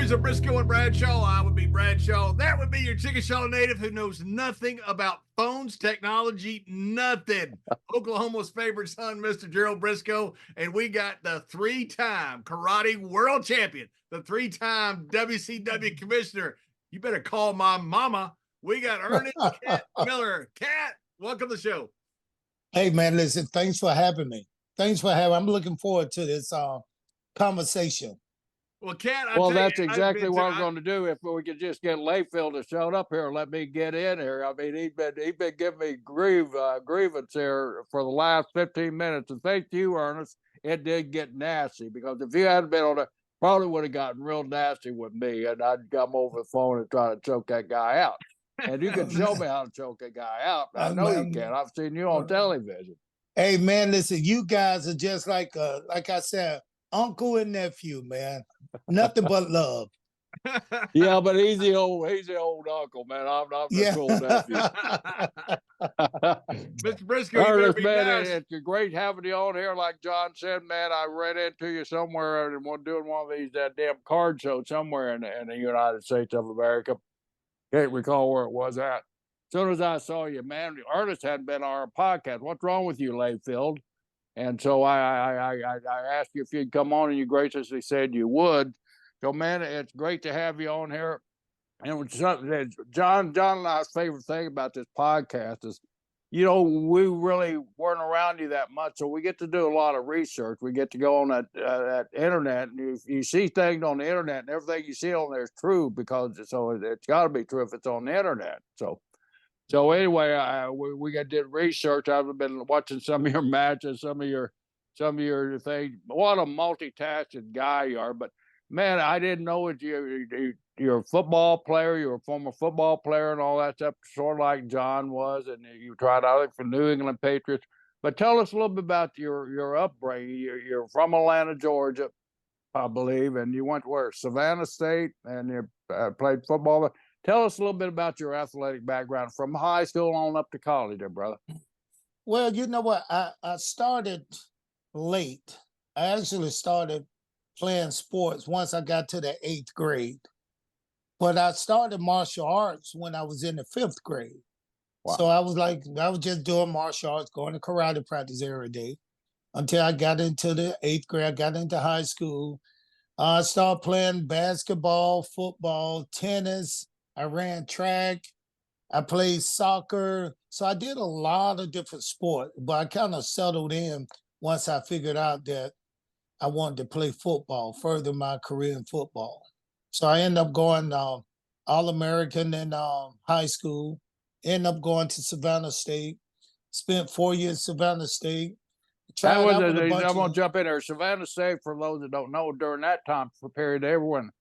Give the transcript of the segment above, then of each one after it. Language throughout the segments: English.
stories of Brisco and Bradshaw. I would be Bradshaw. That would be your Chickasaw native who knows nothing about phones, technology, nothing. Oklahoma's favorite son, Mr. Gerald Brisco. And we got the three-time karate world champion, the three-time WCW commissioner. You better call my mama. We got Ernest Cat Miller. Cat, welcome to the show. Hey, man, listen, thanks for having me. I'm looking forward to this conversation. Well, Cat, that's exactly what I'm going to do. If we could just get Layfield to show up here and let me get in here. I mean, he's been giving me grievance here for the last 15 minutes. And thank you, Ernest. It did get nasty because if you hadn't been on it, probably would have gotten real nasty with me, and I'd come over the phone and try to choke that guy out. And you can show me how to choke a guy out. I know you can. I've seen you on television. Hey, man, listen, you guys are just like I said, uncle and nephew, man. Nothing but love. Yeah, but he's the old uncle, man. I'm the cool nephew. Mr. Brisco, Ernest, man, nice. It's great having you on here. Like John said, man, I ran into you somewhere and doing one of these damn card shows somewhere in the United States of America. Can't recall where it was at. As soon as I saw you, man, Ernest hadn't been on our podcast. What's wrong with you, Layfield? And so I asked you if you'd come on, and you graciously said you would. So, man, it's great to have you on here. And John and I's favorite thing about this podcast is, we really weren't around you that much, so we get to do a lot of research. We get to go on that internet, and you see things on the internet, and everything you see on there is true because it's got to be true if it's on the internet. So anyway, we did research. I've been watching some of your matches, some of your things. What a multitasking guy you are! But man, I didn't know that you're a football player. You're a former football player and all that stuff, sort of like John was, and you tried out for New England Patriots. But tell us a little bit about your upbringing. You're from Atlanta, Georgia, I believe, and you went where? Savannah State, and you played football. Tell us a little bit about your athletic background from high school on up to college there, brother. Well, you know what? I started late. I actually started playing sports once I got to the 8th grade. But I started martial arts when I was in the 5th grade. Wow. So I was just doing martial arts, going to karate practice every day until I got into the 8th grade. I got into high school. I started playing basketball, football, tennis. I ran track. I played soccer. So I did a lot of different sports, but I kind of settled in once I figured out that I wanted to play football, further my career in football. So I ended up going All-American in high school, ended up going to Savannah State, spent 4 years at Savannah State. I'm going to jump in there. Savannah State, for those that don't know, during that time period, they were in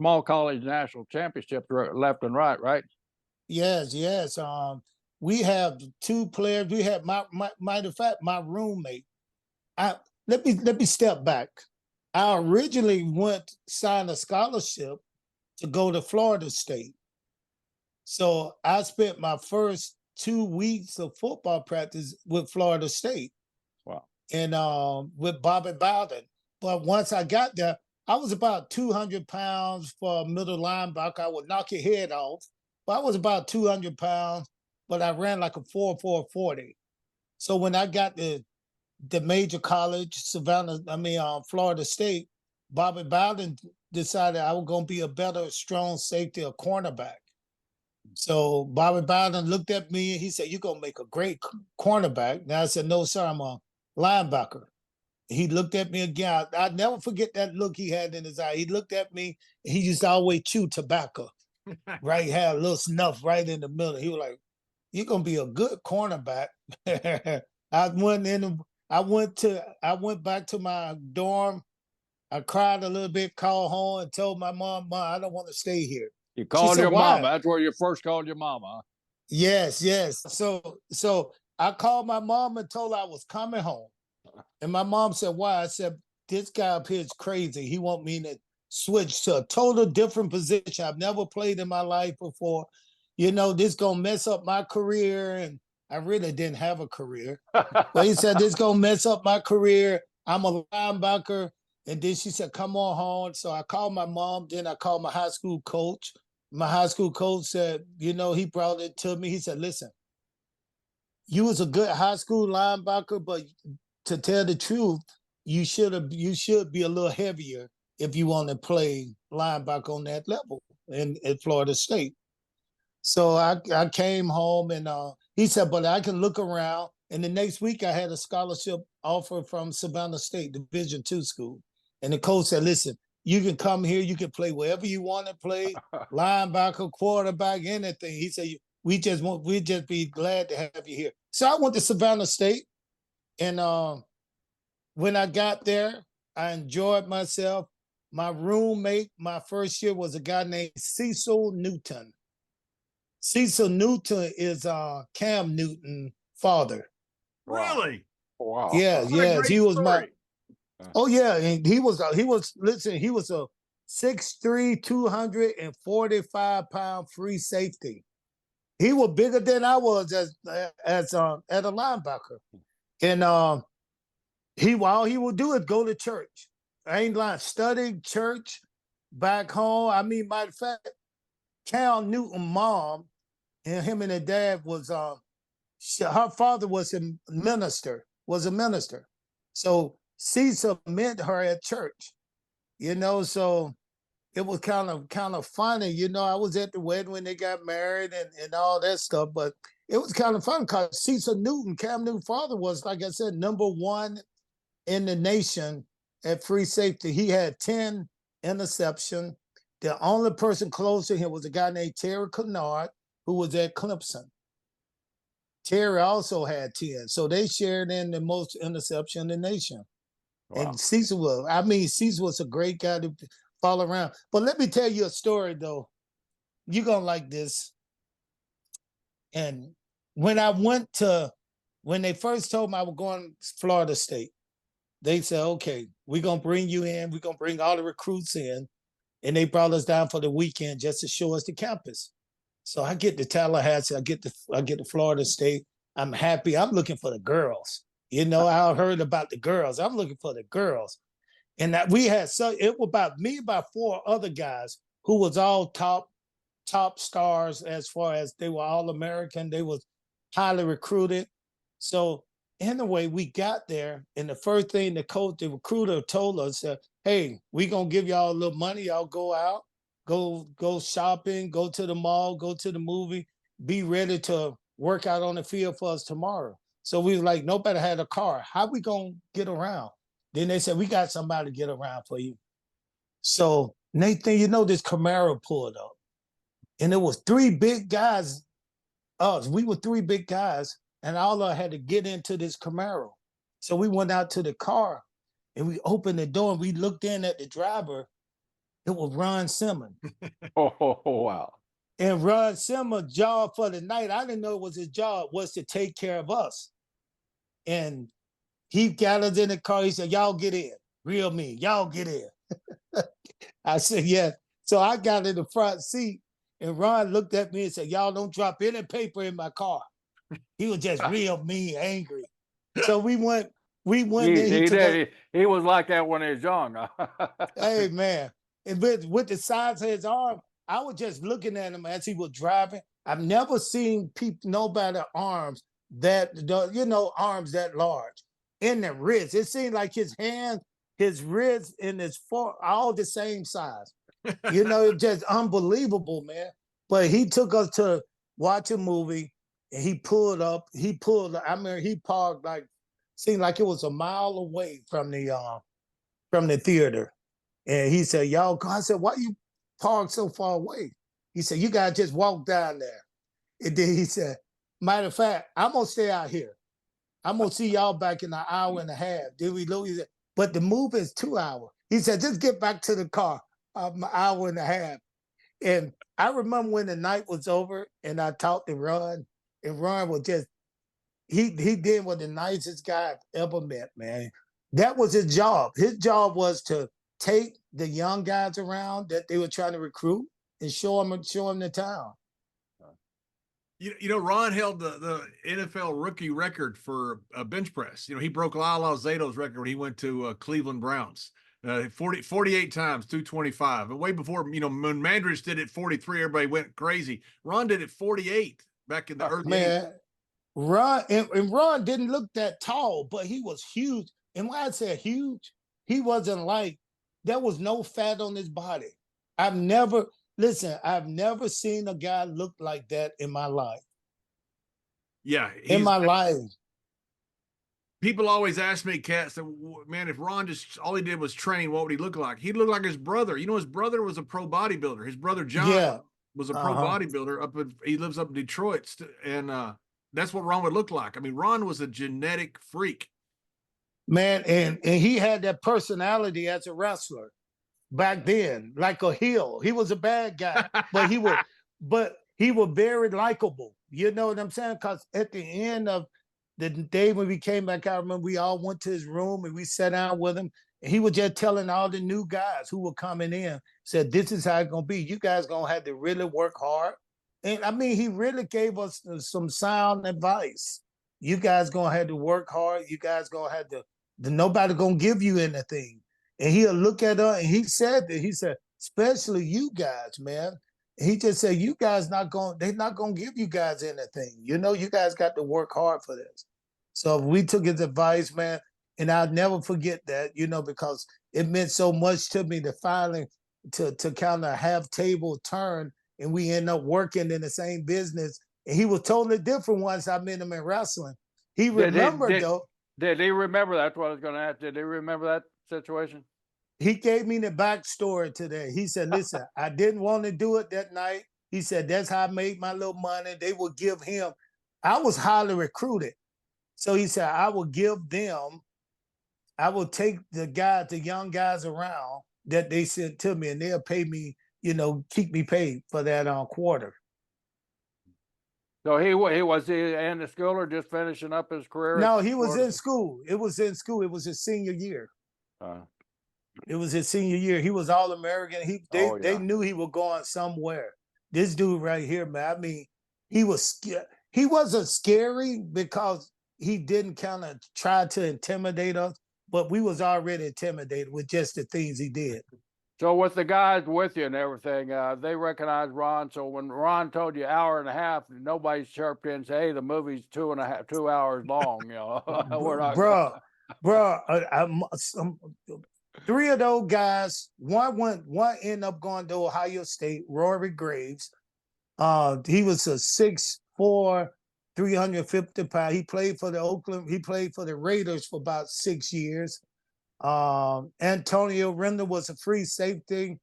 small college national championships left and right? Yes. We have 2 players. We had matter of fact, my roommate. Let me step back. I originally signed a scholarship to go to Florida State. So I spent my first 2 weeks of football practice with Florida State. Wow. And with Bobby Bowden. But once I got there, I was about 200 pounds for a middle linebacker. I would knock your head off. But I was about 200 pounds, but I ran like a 4.40. So when I got the major college, Florida State, Bobby Bowden decided I was going to be a better strong safety or cornerback. So Bobby Bowden looked at me and he said, "You're going to make a great cornerback." Now I said, "No, sir, I'm a linebacker." He looked at me again. I'll never forget that look he had in his eye. He looked at me and he used to always chew tobacco. Right, he had a little snuff right in the middle. He was like, "You're going to be a good cornerback." I went back to my dorm. I cried a little bit, called home, and told my mom, "Mom, I don't want to stay here." You called your mama. That's where you first called your mama. Yes. So I called my mom and told her I was coming home. And my mom said, "Why?" I said, "This guy up here is crazy. He want me to switch to a total different position I've never played in my life before. This gonna mess up my career." And I really didn't have a career. But he said, "This gonna mess up my career. I'm a linebacker. And then she said, come on home. So I called my mom. Then I called my high school coach. My high school coach said, he brought it to me. He said, listen, you was a good high school linebacker, but to tell the truth, you should be a little heavier if you want to play linebacker on that level at Florida State. So I came home and he said, but I can look around. And the next week I had a scholarship offer from Savannah State, Division II school. And the coach said, listen, you can come here, you can play wherever you want to play, linebacker, quarterback, anything. He said, we'd just be glad to have you here. So I went to Savannah State. And when I got there, I enjoyed myself. My roommate, my first year, was a guy named Cecil Newton. Cecil Newton is Cam Newton's father. Really? Wow. Yes, What a great he was story. Oh yeah, and he was a 6'3", 245-pound free safety. He was bigger than I was as a linebacker. And all he would do is go to church. I ain't lying, study church back home. I mean, matter of fact, Cal Newton's mom and him and her dad was her father was a minister. So Cecil met her at church, so it was kind of funny. I was at the wedding when they got married and all that stuff, but it was kind of fun because Cecil Newton, Cam Newton's father, was, like I said, #1 in the nation at free safety. He had 10 interceptions. The only person close to him was a guy named Terry Kennard, who was at Clemson. Terry also had 10. So they shared in the most interception in the nation. Wow. And Cecil was a great guy to follow around. But let me tell you a story, though. You're going to like this. And when they first told me I was going to Florida State, they said, okay, we're going to bring you in. We're going to bring all the recruits in. And they brought us down for the weekend just to show us the campus. So I get to Tallahassee, I get to Florida State. I'm happy. I'm looking for the girls. I heard about the girls. I'm looking for the girls. And that we had it was about 4 other guys who was all top stars, as far as they were all American. They was highly recruited. So anyway, we got there, and the first thing the recruiter told us, hey, we gonna give y'all a little money. Y'all go out, go shopping, go to the mall, go to the movie, be ready to work out on the field for us tomorrow. So we was like, nobody had a car. How we gonna get around? Then they said, we got somebody to get around for you. So Nathan, this Camaro pulled up, and it was 3 big guys. We were 3 big guys, and all of us had to get into this Camaro. So we went out to the car, and we opened the door, and we looked in at the driver. It was Ron Simmons. Oh, wow. And Ron Simmons' job for the night, I didn't know it was his job, was to take care of us. And he got us in the car. He said, y'all get in. Real mean. Y'all get in. I said, yeah. So I got in the front seat, and Ron looked at me and said, y'all don't drop any paper in my car. He was just real mean, angry. So we went He was like that when he was young. Hey, man. And with the size of his arm, I was just looking at him as he was driving. I've never seen nobody arms that large in the wrist. It seemed like his hand, his wrist, and his foot, all the same size. Just unbelievable, man. But he took us to watch a movie, and he pulled up. He parked seemed like it was a mile away from the theater. And he said, y'all go. I said, why you parked so far away? He said, you guys just walk down there. And then he said, matter of fact, I'm going to stay out here. I'm going to see y'all back in an hour and a half. Then we look, he said, but the move is 2 hours. He said, just get back to the car, an hour and a half. And I remember when the night was over and I talked to Ron, and Ron was just, he did what the nicest guy I've ever met, man. That was his job. His job was to take the young guys around that they were trying to recruit and show them the town. Ron held the NFL rookie record for a bench press. He broke Lyle Alzado's record when he went to Cleveland Browns. 48 times, 225. But way before, when Mandridge did it 43, everybody went crazy. Ron did it 48 back in the early 80s. Man, Ron and Ron didn't look that tall, but he was huge. And when I say huge, he wasn't like there was no fat on his body. I've never seen a guy look like that in my life. Yeah, In my life. People always ask me, Kat, so, man, if Ron just all he did was train, what would he look like? He'd look like his brother. His brother was a pro bodybuilder. His brother John was a pro bodybuilder he lives up in Detroit, and that's what Ron would look like. I mean, Ron was a genetic freak. Man, and he had that personality as a wrestler back then, like a heel. He was a bad guy, but he was very likable. You know what I'm saying? Because at the end of the day when we came back, I remember we all went to his room and we sat down with him. And he was just telling all the new guys who were coming in, said, this is how it's going to be. You guys going to have to really work hard. And I mean, he really gave us some sound advice. You guys going to have to work hard. You guys going to have to, nobody going to give you anything. And he'll look at us and he said, especially you guys, man. He just said, you guys they're not going to give you guys anything. You guys got to work hard for this. So we took his advice, man, and I'll never forget that, because it meant so much to me to finally to kind of have table turn and we end up working in the same business. And he was totally different once I met him in wrestling. He remembered though. Did he remember? That's what I was going to ask. Did he remember that situation? He gave me the backstory today. He said, listen, I didn't want to do it that night. He said, that's how I made my little money. They would give him, I was highly recruited. So he said, I will take the young guys around that they sent to me and they'll pay me, keep me paid for that quarter. So he was in the school or just finishing up his career? No, he was in school. It was in school. It was his senior year. It was his senior year. He was All-American. They knew he was going somewhere. This dude right here, man, I mean, he wasn't scary because he didn't kind of try to intimidate us, but we was already intimidated with just the things he did. So with the guys with you and everything, they recognized Ron. So when Ron told you hour and a half, nobody chirped in and said, hey, the movie's 2 hours long, We're not three of those guys, one ended up going to Ohio State, Rory Graves. He was a 6'4", 350 pounds. He played for the Raiders for about 6 years. Antonio Render was a free safety.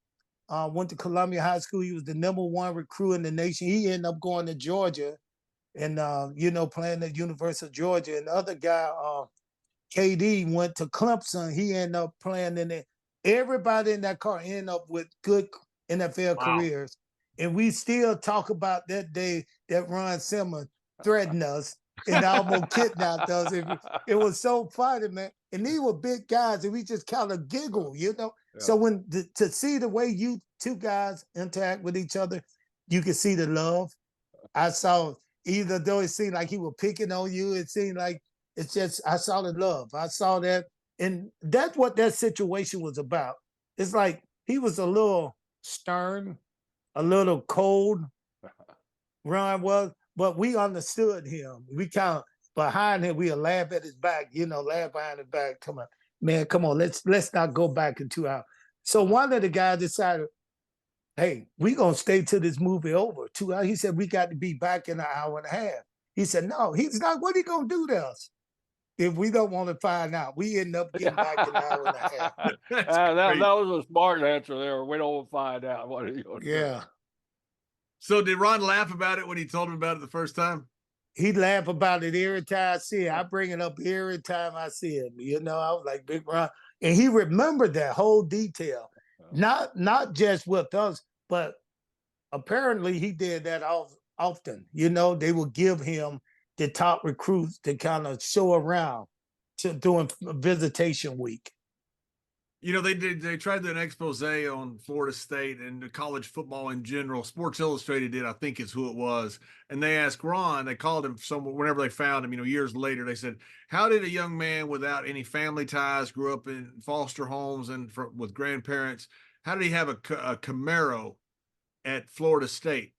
Went to Columbia High School. He was the #1 recruit in the nation. He ended up going to Georgia and, playing at University of Georgia. And the other guy, KD, went to Clemson. He ended up playing in it. Everybody in that car ended up with good NFL careers. And we still talk about that day that Ron Simmons threatened us and almost kidnapped us. It was so funny, man. And these were big guys, and we just kind of giggle, Yeah. So to see the way you two guys interact with each other, you can see the love. I saw, either though it seemed like he was picking on you, it seemed like I saw the love. I saw that. And that's what that situation was about. It's like he was a little stern, a little cold, Ron was, but we understood him. We kind of, behind him, we would laugh at his back, laugh behind his back. Come on, man, come on, let's not go back in 2 hours. So one of the guys decided, hey, we going to stay till this movie over. 2 hours. He said, we got to be back in an hour and a half. He said, no, he's not, what are you going to do to us? If we don't want to find out, we end up getting back in an hour and a half. that was a smart answer there. We don't find out. What are you going to do? So did Ron laugh about it when he told him about it the first time? He'd laugh about it every time I see it. I bring it up every time I see him. I was like, Big Ron. And he remembered that whole detail. Not just with us, but apparently he did that often. They would give him the top recruits to kind of show around during visitation week. You know, they tried to do an expose on Florida State and college football in general. Sports Illustrated did, I think is who it was. And they asked Ron, they called him somewhere whenever they found him, you know, years later, they said, how did a young man without any family ties, grew up in foster homes and with grandparents, how did he have a Camaro at Florida State?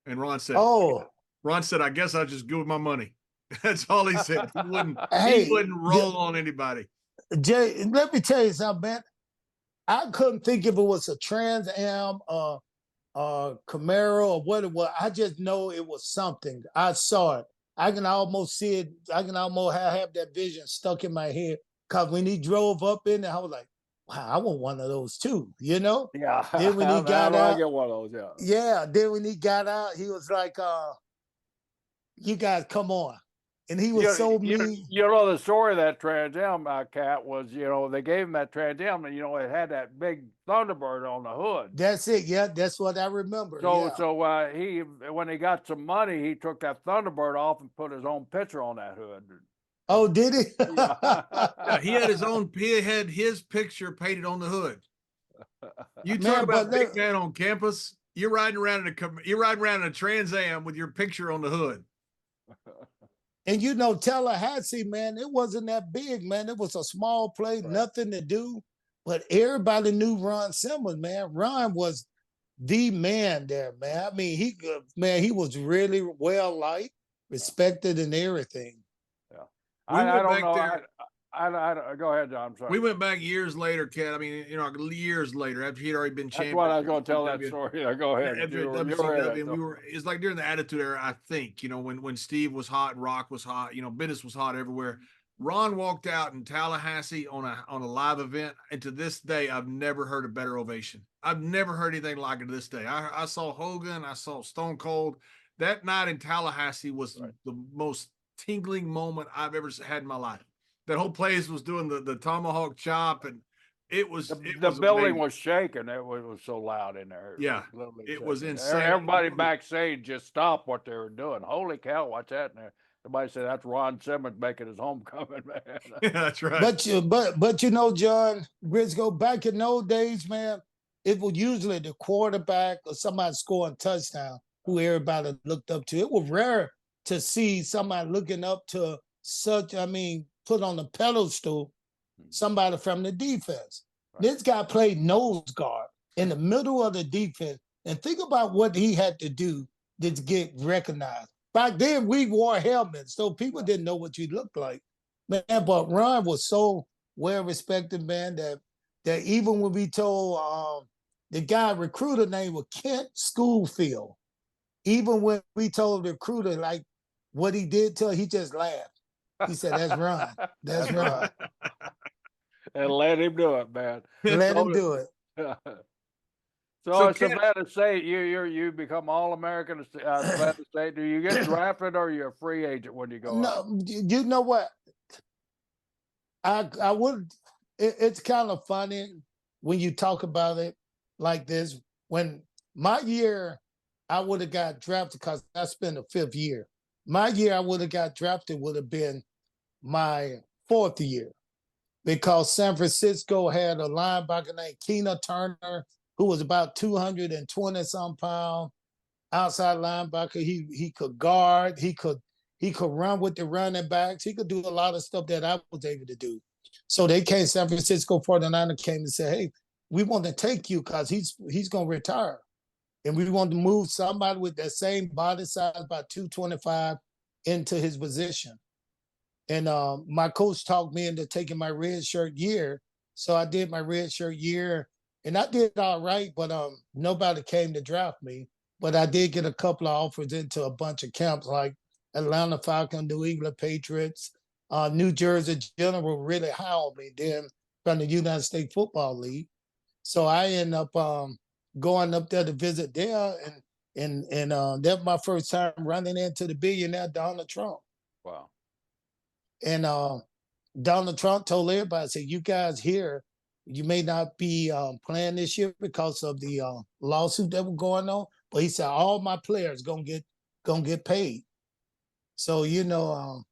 And Oh, Ron said, I guess I'll just go with my money. That's all he said. He hey, wouldn't roll on anybody. Jay, let me tell you something, man. I couldn't think if it was a Trans Am, Camaro, or what it was. I just know it was something. I saw it. I can almost see it. I can almost have that vision stuck in my head. Cause when he drove up in there, I was like, wow, I want one of those too, you know? Yeah. Then when he got I out, get one of those, yeah. yeah, then when he got out, he was like, you guys come on. And he was so mean. You know, the story of that Trans Am cat was, you know, they gave him that Trans Am and, you know, it had that big Thunderbird on the hood. That's it. Yeah, that's what I remember. So, yeah. he, when he got some money, he took that Thunderbird off and put his own picture on that hood. Oh, did he? Yeah, he had his picture painted on the hood. You talk about big man on campus. You're riding around in a Trans Am with your picture on the hood. And you know, Tallahassee, man, it wasn't that big, man. It was a small place, right. Nothing to do. But everybody knew Ron Simmons, man. Ron was the man there, man. I mean, he was really well liked, respected, and everything. Yeah, I don't know. I go ahead, John. I'm sorry. We went back years later, Ken. I mean, you know, years later after he'd already been champion. That's what I was going to tell that story. Yeah, go ahead. After WCW, and it's like during the Attitude Era, I think, you know, when Steve was hot and Rock was hot, you know, business was hot everywhere. Ron walked out in Tallahassee on a live event, and to this day, I've never heard a better ovation. I've never heard anything like it to this day. I saw Hogan, I saw Stone Cold. That night in Tallahassee was the most tingling moment I've ever had in my life. That whole place was doing the tomahawk chop, and it was the building amazing. Was shaking. It was so loud in there. It was insane. Everybody backstage just stopped what they were doing. Holy cow, what's that? And everybody said that's Ron Simmons making his homecoming, man. Yeah, that's right. But you know, John Brisco, back in those days, man, it was usually the quarterback or somebody scoring touchdown who everybody looked up to. It was rare to see somebody looking up to such, I mean, put on the pedestal somebody from the defense. Right. This guy played nose guard in the middle of the defense. And think about what he had to do to get recognized. Back then, we wore helmets, so people didn't know what you looked like. Man, but Ron was so well-respected, man, that even when we told the guy recruiter name was Kent Schoolfield, even when we told the recruiter, like, what he did to her, he just laughed. He said, that's Ron. That's Ron. And let him do it, man. Let him do it. So it's Savannah State. You become All-American at Savannah State. Do you get drafted or are you a free agent when you go out? You know what? I would. It's kind of funny when you talk about it like this. When my year, I would have got drafted because I spent the 5th year. My year I would have got drafted would have been my 4th year because San Francisco had a linebacker named Keena Turner who was about 220-some pounds, outside linebacker. He could guard. He could run with the running backs. He could do a lot of stuff that I was able to do. So they came, San Francisco 49ers came and said, hey, we want to take you because he's going to retire. And we wanted to move somebody with that same body size, about 225, into his position. And my coach talked me into taking my red shirt year. So I did my red shirt year, and I did all right, but nobody came to draft me. But I did get a couple of offers into a bunch of camps like Atlanta Falcons, New England Patriots, New Jersey General really high on me then from the United States Football League. So I ended up going up there to visit there, and that was my first time running into the billionaire Donald Trump. Wow. And Donald Trump told everybody, said, you guys here, you may not be playing this year because of the lawsuit that was going on, but he said all my players gonna get paid. So you know,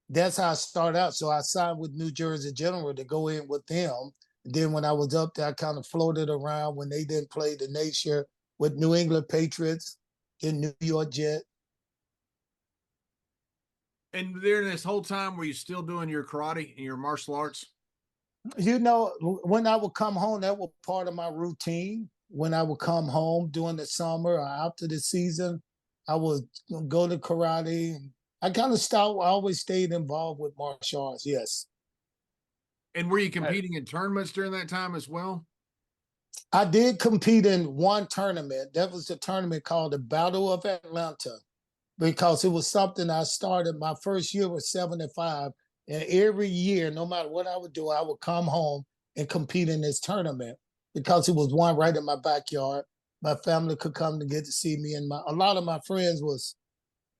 that's how I started out. So I signed with New Jersey General to go in with them. Then when I was up there, I kind of floated around when they didn't play the next year with New England Patriots, then New York Jet. And during this whole time, were you still doing your karate and your martial arts? You know, when I would come home, that was part of my routine. When I would come home during the summer or after the season, I would go to karate. I kind of stopped. I always stayed involved with martial arts. Yes, And were you competing in tournaments during that time as well? I did compete in one tournament. That was the tournament called the Battle of Atlanta, because it was something I started. My first year was 75. And every year, no matter what I would do, I would come home and compete in this tournament because it was one right in my backyard. My family could come to get to see me, and a lot of my friends was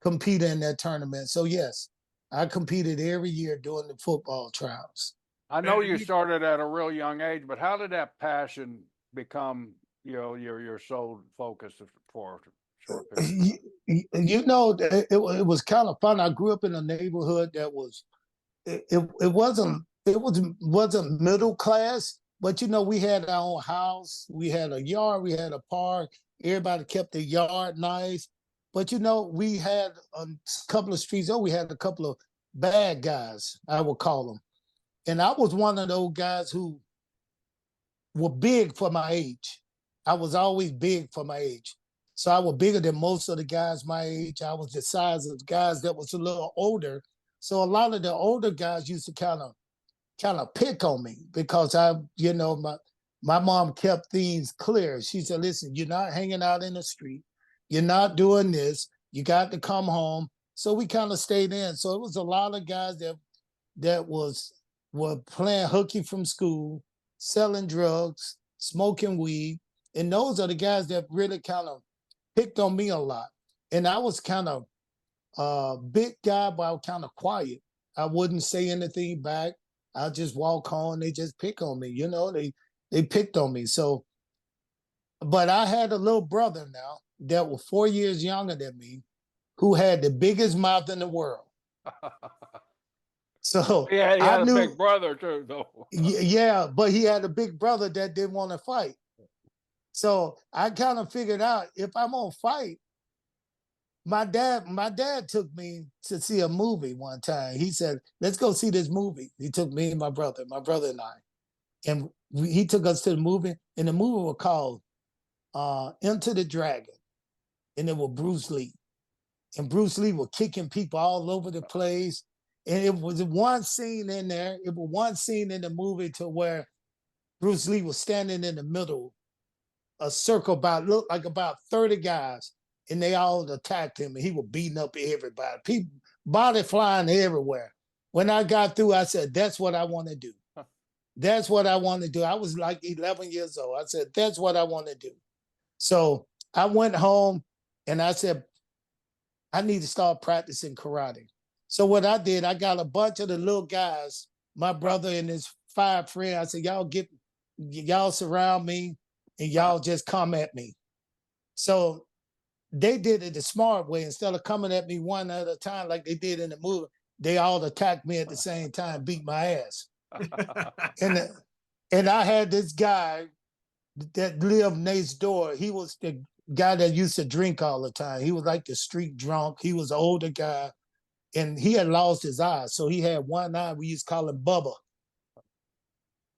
competing in that tournament. So yes, I competed every year during the football trials. I know you started at a real young age, but how did that passion become, your sole focus for a short period? You know, it was kind of fun. I grew up in a neighborhood that was it wasn't middle class, but you know, we had our own house, we had a yard, we had a park. Everybody kept the yard nice, but you know, we had a couple of streets. Oh, we had a couple of bad guys, I would call them, and I was one of those guys who were big for my age. I was always big for my age. So I was bigger than most of the guys my age. I was the size of the guys that was a little older. So a lot of the older guys used to kind of pick on me because my mom kept things clear. She said, listen, you're not hanging out in the street. You're not doing this. You got to come home. So we kind of stayed in. So it was a lot of guys that were playing hooky from school, selling drugs, smoking weed. And those are the guys that really kind of picked on me a lot. And I was kind of a big guy, but I was kind of quiet. I wouldn't say anything back. I just walk home. They just pick on me. They picked on me. So, but I had a little brother now that was 4 years younger than me, who had the biggest mouth in the world. So Yeah, he I had a knew, big brother too, though. yeah, but he had a big brother that didn't want to fight. So I kind of figured out if I'm gonna fight, my dad took me to see a movie one time. He said, "Let's go see this movie." He took me and my brother and I, and he took us to the movie. And the movie was called Into the Dragon, and it was Bruce Lee. And Bruce Lee was kicking people all over the place. And it was one scene in there. It was one scene in the movie to where Bruce Lee was standing in the middle, a circle looked like about 30 guys, and they all attacked him, and he was beating up everybody. People, body flying everywhere. When I got through, I said, "That's what I want to do. That's what I want to do." I was like 11 years old. I said, "That's what I want to do." So I went home, and I said, "I need to start practicing karate." So what I did, I got a bunch of the little guys, my brother and his 5 friends. I said, y'all surround me, and y'all just come at me. So they did it the smart way. Instead of coming at me one at a time like they did in the movie, they all attacked me at the same time, beat my ass. and and I had this guy that lived next door. He was the guy that used to drink all the time. He was like the street drunk. He was an older guy, and he had lost his eye. So he had one eye. We used to call him Bubba.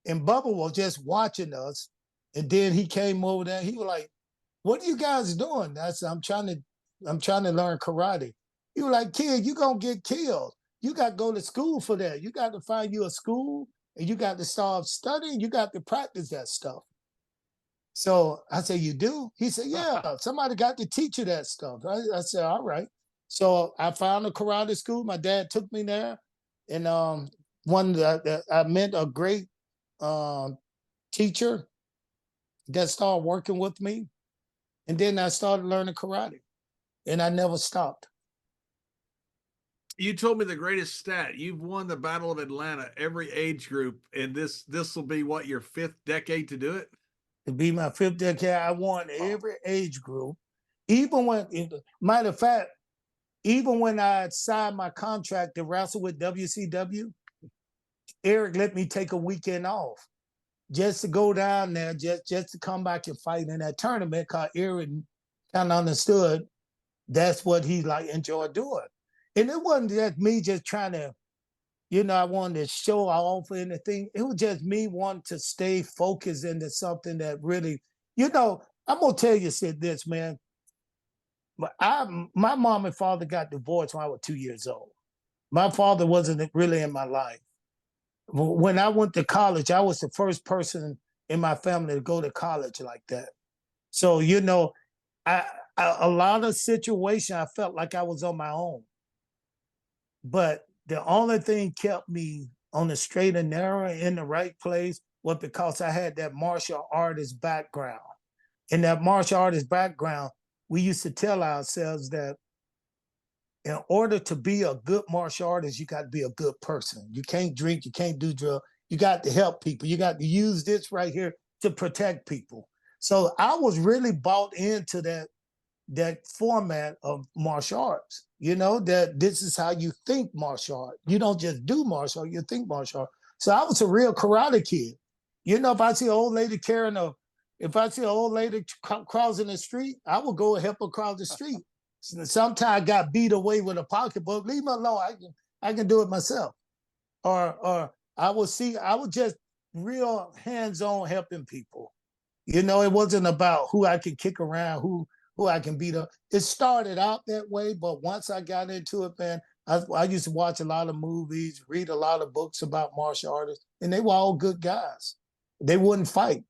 And Bubba was just watching us. And then he came over there. He was like, "What are you guys doing?" I said, I'm trying to learn karate." He was like, "Kid, you're gonna get killed. You got to go to school for that. You got to find you a school, and you got to start studying. You got to practice that stuff." So I said, "You do?" He said, "Yeah, somebody got to teach you that stuff." I said, "All right." So I found a karate school. My dad took me there, and I met a great um, teacher that started working with me, and then I started learning karate, and I never stopped. You told me the greatest stat. You've won the Battle of Atlanta every age group, and this will be what, your fifth decade to do it? To be my fifth decade, I won every age group. Even when, matter of fact, even when I signed my contract to wrestle with WCW, Eric let me take a weekend off just to go down there, just to come back and fight in that tournament. Cause Eric kind of understood that's what he like enjoyed doing. And it wasn't just me just trying to, I wanted to show off anything. It was just me wanting to stay focused into something that really, I'm gonna tell you this, man. But my mom and father got divorced when I was 2 years old. My father wasn't really in my life. When I went to college, I was the first person in my family to go to college like that. So, I a lot of situations I felt like I was on my own. But the only thing kept me on the straight and narrow in the right place was because I had that martial artist background. In that martial artist background, we used to tell ourselves that in order to be a good martial artist, you got to be a good person. You can't drink, you can't do drugs. You got to help people. You got to use this right here to protect people. So I was really bought into that format of martial arts, that this is how you think martial art. You don't just do martial art, you think martial art. So I was a real karate kid. If I see an old lady if I see an old lady crossing the street, I would go help her cross the street. Sometimes I got beat away with a pocketbook. Leave me alone. I can do it myself. Or I was just real hands-on helping people. It wasn't about who I could kick around, who I can beat up. It started out that way, but once I got into it, man, I used to watch a lot of movies, read a lot of books about martial artists, and they were all good guys. They wouldn't fight.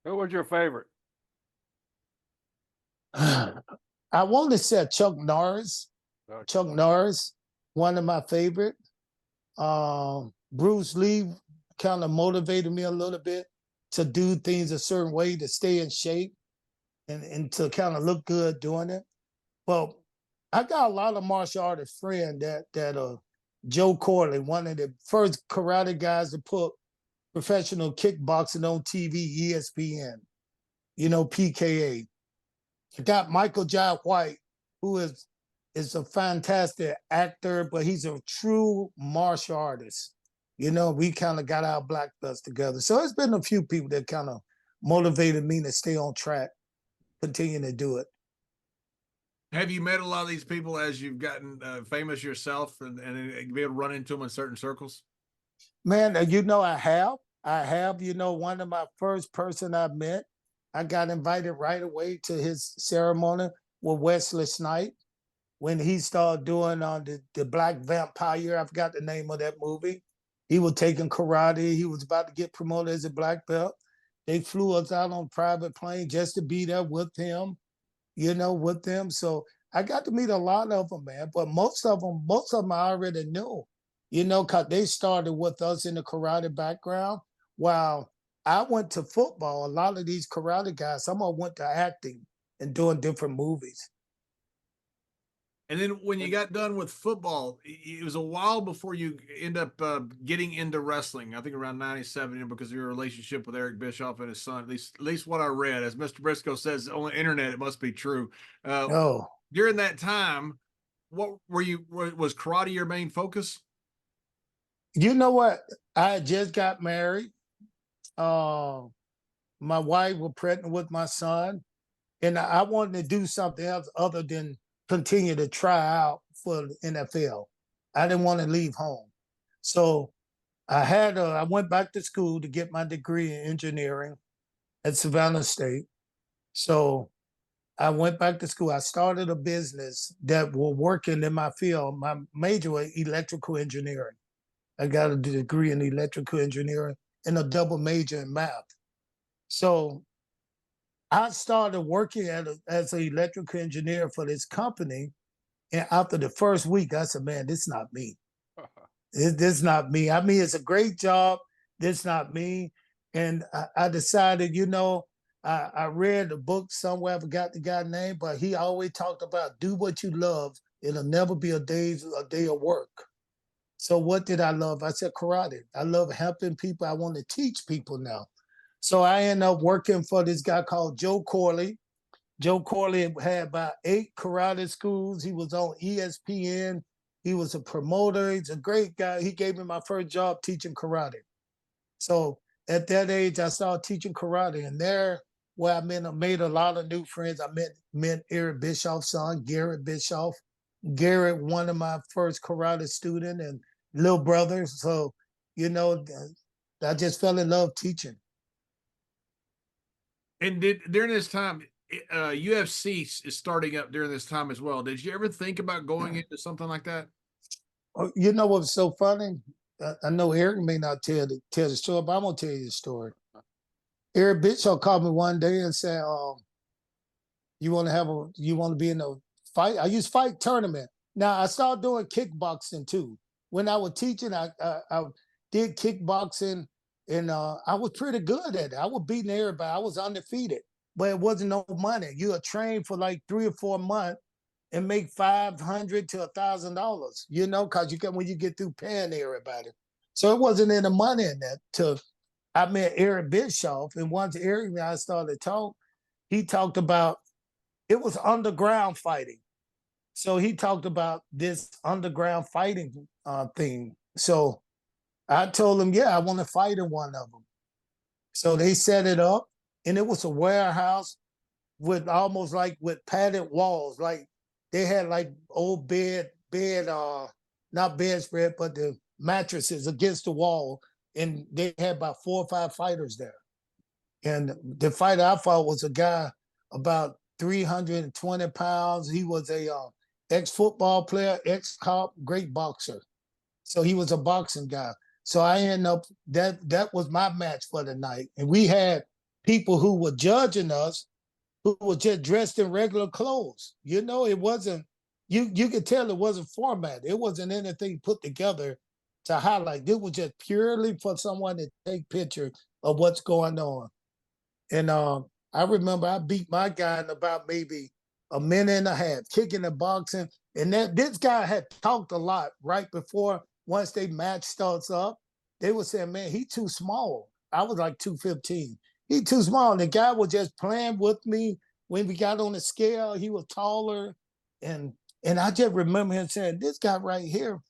Who was your favorite? I want to say Chuck Norris. Okay. Chuck Norris, one of my favorite. Bruce Lee kind of motivated me a little bit to do things a certain way to stay in shape and to kind of look good doing it. Well, I got a lot of martial artist friends that Joe Corley, one of the first karate guys to put professional kickboxing on TV, ESPN, PKA. I got Michael Jai White, who is a fantastic actor, but he's a true martial artist. We kind of got our black belts together. So it's been a few people that kind of motivated me to stay on track, continue to do it. Have you met a lot of these people as you've gotten famous yourself and be able to run into them in certain circles? Man, I have. One of my first person I met, I got invited right away to his ceremony with Wesley Snipes when he started doing the Black Vampire. I forgot the name of that movie. He was taking karate. He was about to get promoted as a black belt. They flew us out on a private plane just to be there with him, with them. So I got to meet a lot of them, man. But most of them I already knew, because they started with us in the karate background. While I went to football, a lot of these karate guys, some of them went to acting and doing different movies. And then when you got done with football, it was a while before you end up getting into wrestling. I think around 97, because of your relationship with Eric Bischoff and his son. At least what I read, as Mr. Brisco says on the internet, it must be true. During that time, what was karate your main focus? You know what? I just got married. My wife was pregnant with my son, and I wanted to do something else other than continue to try out for the NFL. I didn't want to leave home. So I went back to school to get my degree in engineering at Savannah State. So I went back to school. I started a business that was working in my field. My major was electrical engineering. I got a degree in electrical engineering and a double major in math. So I started working as an electrical engineer for this company. And after the first week, I said, man, this is not me. This is not me. I mean, it's a great job. This is not me. And I decided, I read a book somewhere, I forgot the guy's name, but he always talked about do what you love. It'll never be a day of work. So what did I love? I said karate. I love helping people. I want to teach people now. So I ended up working for this guy called Joe Corley. Joe Corley had about 8 karate schools. He was on ESPN. He was a promoter. He's a great guy. He gave me my first job teaching karate. So at that age, I started teaching karate, and there, where I made a lot of new friends. I met Eric Bischoff's son, Garrett Bischoff. Garrett, one of my first karate student, and little brother. So, you know, I just fell in love teaching. And during this time, UFC is starting up during this time as well. Did you ever think about going into something like that? You know what's so funny? I know Eric may not tell the story, but I'm gonna tell you the story. Eric Bischoff called me one day and said, you want to be in a fight? I use fight tournament. Now I started doing kickboxing too. When I was teaching, I did kickboxing, and I was pretty good at it. I was beating everybody. I was undefeated, but it wasn't no money. You were trained for like 3 or 4 months and make $500 to $1,000. You know, because when you get through paying everybody. So it wasn't any money in that. I met Eric Bischoff, and once Eric and I started to talk, he talked about it was underground fighting. So he talked about this underground fighting thing. So I told him, yeah, I want to fight in one of them. So they set it up, and it was a warehouse with almost like with padded walls. Like they had like old not bedspread, but the mattresses against the wall. And they had about 4 or 5 fighters there. And the fighter I fought was a guy about 320 pounds. He was a ex-football player, ex-cop, great boxer. So he was a boxing guy. So I ended up, that was my match for the night. And we had people who were judging us who were just dressed in regular clothes. You know, it wasn't, you could tell it wasn't formatted. It wasn't anything put together to highlight. It was just purely for someone to take pictures of what's going on. And I remember I beat my guy in about maybe a minute and a half, kicking and boxing. And this guy had talked a lot right before, once they match starts up. They were saying, man, he too small. I was like 215. He too small. And the guy was just playing with me. When we got on the scale, he was taller. And I just remember him saying, this guy right here,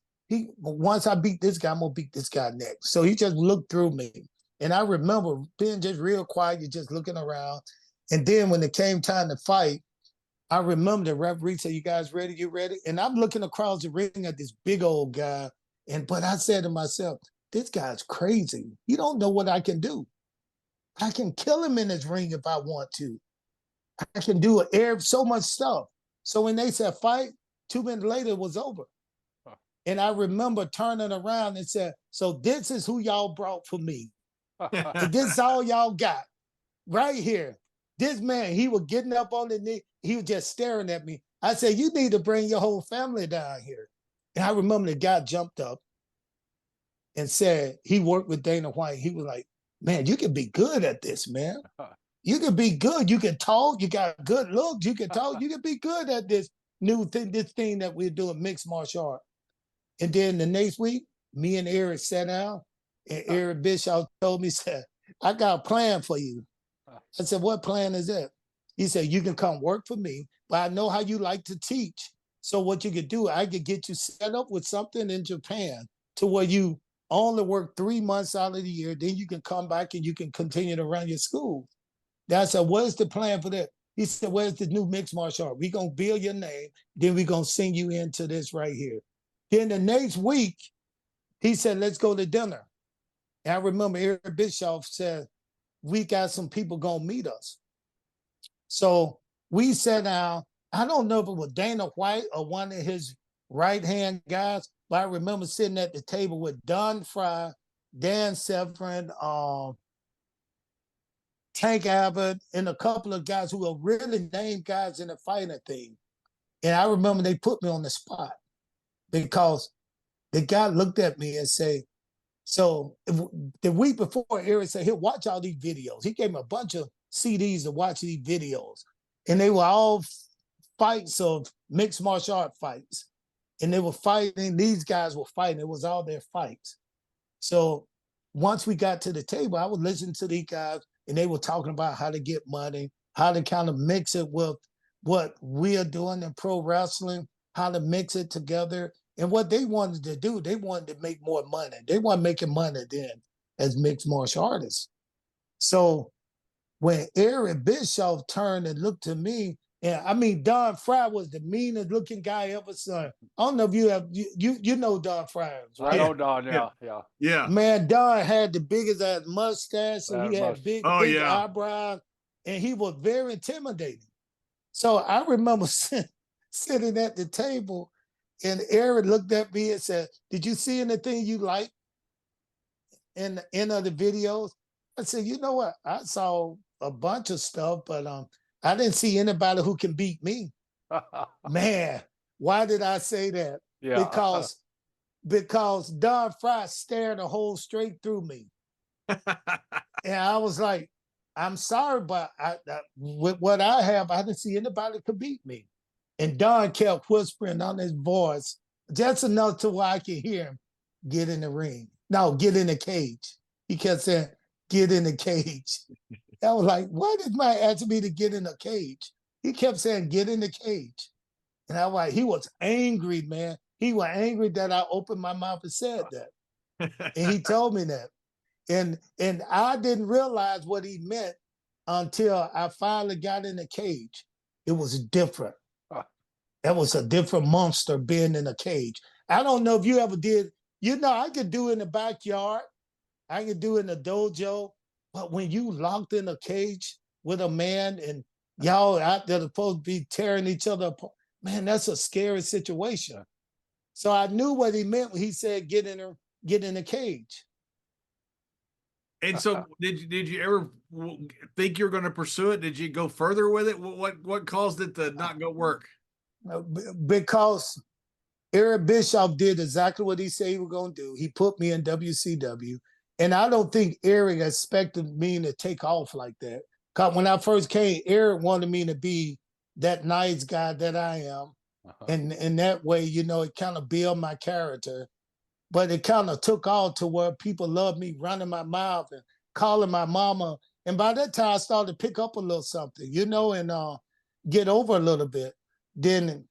once I beat this guy, I'm gonna beat this guy next. So he just looked through me. And I remember being just real quiet, just looking around. And then when it came time to fight, I remember the referee said, you guys ready? You ready? And I'm looking across the ring at this big old guy. But I said to myself, this guy's crazy. He don't know what I can do. I can kill him in this ring if I want to. I can do so much stuff. So when they said fight, 2 minutes later, it was over. And I remember turning around and said, so this is who y'all brought for me. And this is all y'all got right here. This man, he was getting up on the knee. He was just staring at me. I said, you need to bring your whole family down here. And I remember the guy jumped up and said, he worked with Dana White. He was like, man, you can be good at this, man. You can be good. You can talk. You got good looks. You can talk. You can be good at this new thing, this thing that we're doing, mixed martial art. And then the next week, me and Eric sat down, and Eric Bischoff told me, said, I got a plan for you. I said, what plan is that? He said, you can come work for me, but I know how you like to teach. So what you could do, I could get you set up with something in Japan to where you only work 3 months out of the year. Then you can come back and you can continue to run your school. I said, what's the plan for that? He said, where's the new mixed martial art? We're going to build your name. Then we're going to send you into this right here. Then the next week, he said, let's go to dinner. And I remember Eric Bischoff said, we got some people going to meet us. So we sat down. I don't know if it was Dana White or one of his right-hand guys, but I remember sitting at the table with Don Fry, Dan Severn, Tank Abbott, and a couple of guys who were really named guys in the fighting thing. And I remember they put me on the spot because the guy looked at me and said, so the week before, Eric said, he'll watch all these videos. He gave me a bunch of CDs to watch these videos. And they were all fights of mixed martial art fights. And they were fighting, these guys were fighting. It was all their fights. So once we got to the table, I would listen to these guys, and they were talking about how to get money. how to kind of mix it with what we are doing in pro wrestling, how to mix it together. And what they wanted to do, they wanted to make more money. They weren't making money then as mixed martial artists. So when Eric Bischoff turned and looked to me, and I mean Don Fry was the meanest looking guy I ever saw. I don't know if you know Don Fry, I right? know Don. Yeah. Yeah. Man, Don had the biggest ass mustache, so he had big yeah. eyebrows, and he was very intimidating. So I remember sitting at the table, and Eric looked at me and said, "Did you see anything you like in the end of the videos?" I said, "You know what? I saw a bunch of stuff, but I didn't see anybody who can beat me." Man, why did I say that? Yeah. Because Don Fry stared a hole straight through me. And I was like, I'm sorry, but with what I have, I didn't see anybody could beat me. And Don kept whispering on his voice, just enough to where I could hear him, get in the ring. No, get in the cage. He kept saying, get in the cage. I was like, why did my asking me to get in a cage? He kept saying, get in the cage. And I was like, he was angry, man. He was angry that I opened my mouth and said that. And he told me that. And I didn't realize what he meant until I finally got in the cage. It was different. That was a different monster being in a cage. I don't know if you ever did. You know, I could do it in the backyard. I could do it in the dojo. But when you locked in a cage with a man and y'all out there supposed to be tearing each other apart, man, that's a scary situation. So I knew what he meant when he said, get in the cage. And so, did you ever think you were going to pursue it? Did you go further with it? What caused it to not go work? Because Eric Bischoff did exactly what he said he was going to do. He put me in WCW, and I don't think Eric expected me to take off like that. Because when I first came, Eric wanted me to be that nice guy that I am, and in that way, you know, it kind of built my character. But it kind of took off to where people loved me running my mouth and calling my mama. And by that time, I started to pick up a little something, you know, and get over a little bit. Then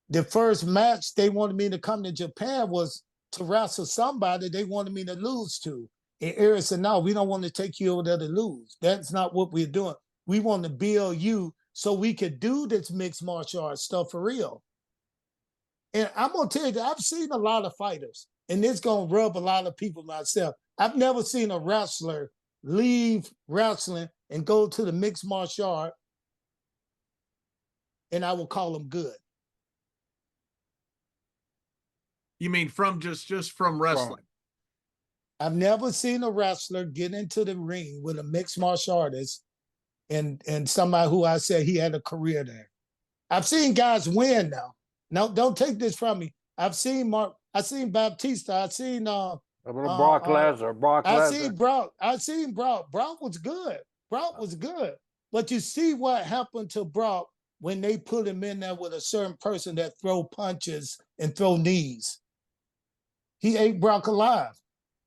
the first match they wanted me to come to Japan was to wrestle somebody they wanted me to lose to. And Eric said, no, we don't want to take you over there to lose. That's not what we're doing. We want to build you so we could do this mixed martial arts stuff for real. And I'm going to tell you, I've seen a lot of fighters. And it's going to rub a lot of people myself. I've never seen a wrestler leave wrestling and go to the mixed martial art, and I will call them good. You mean from just from wrestling? I've never seen a wrestler get into the ring with a mixed martial artist and somebody who I said he had a career there. I've seen guys win now. No, don't take this from me. I've seen Baptista. I've seen Brock Lesnar. I seen Brock. Brock was good. Brock was good. But you see what happened to Brock when they put him in there with a certain person that throw punches and throw knees. He ate Brock alive,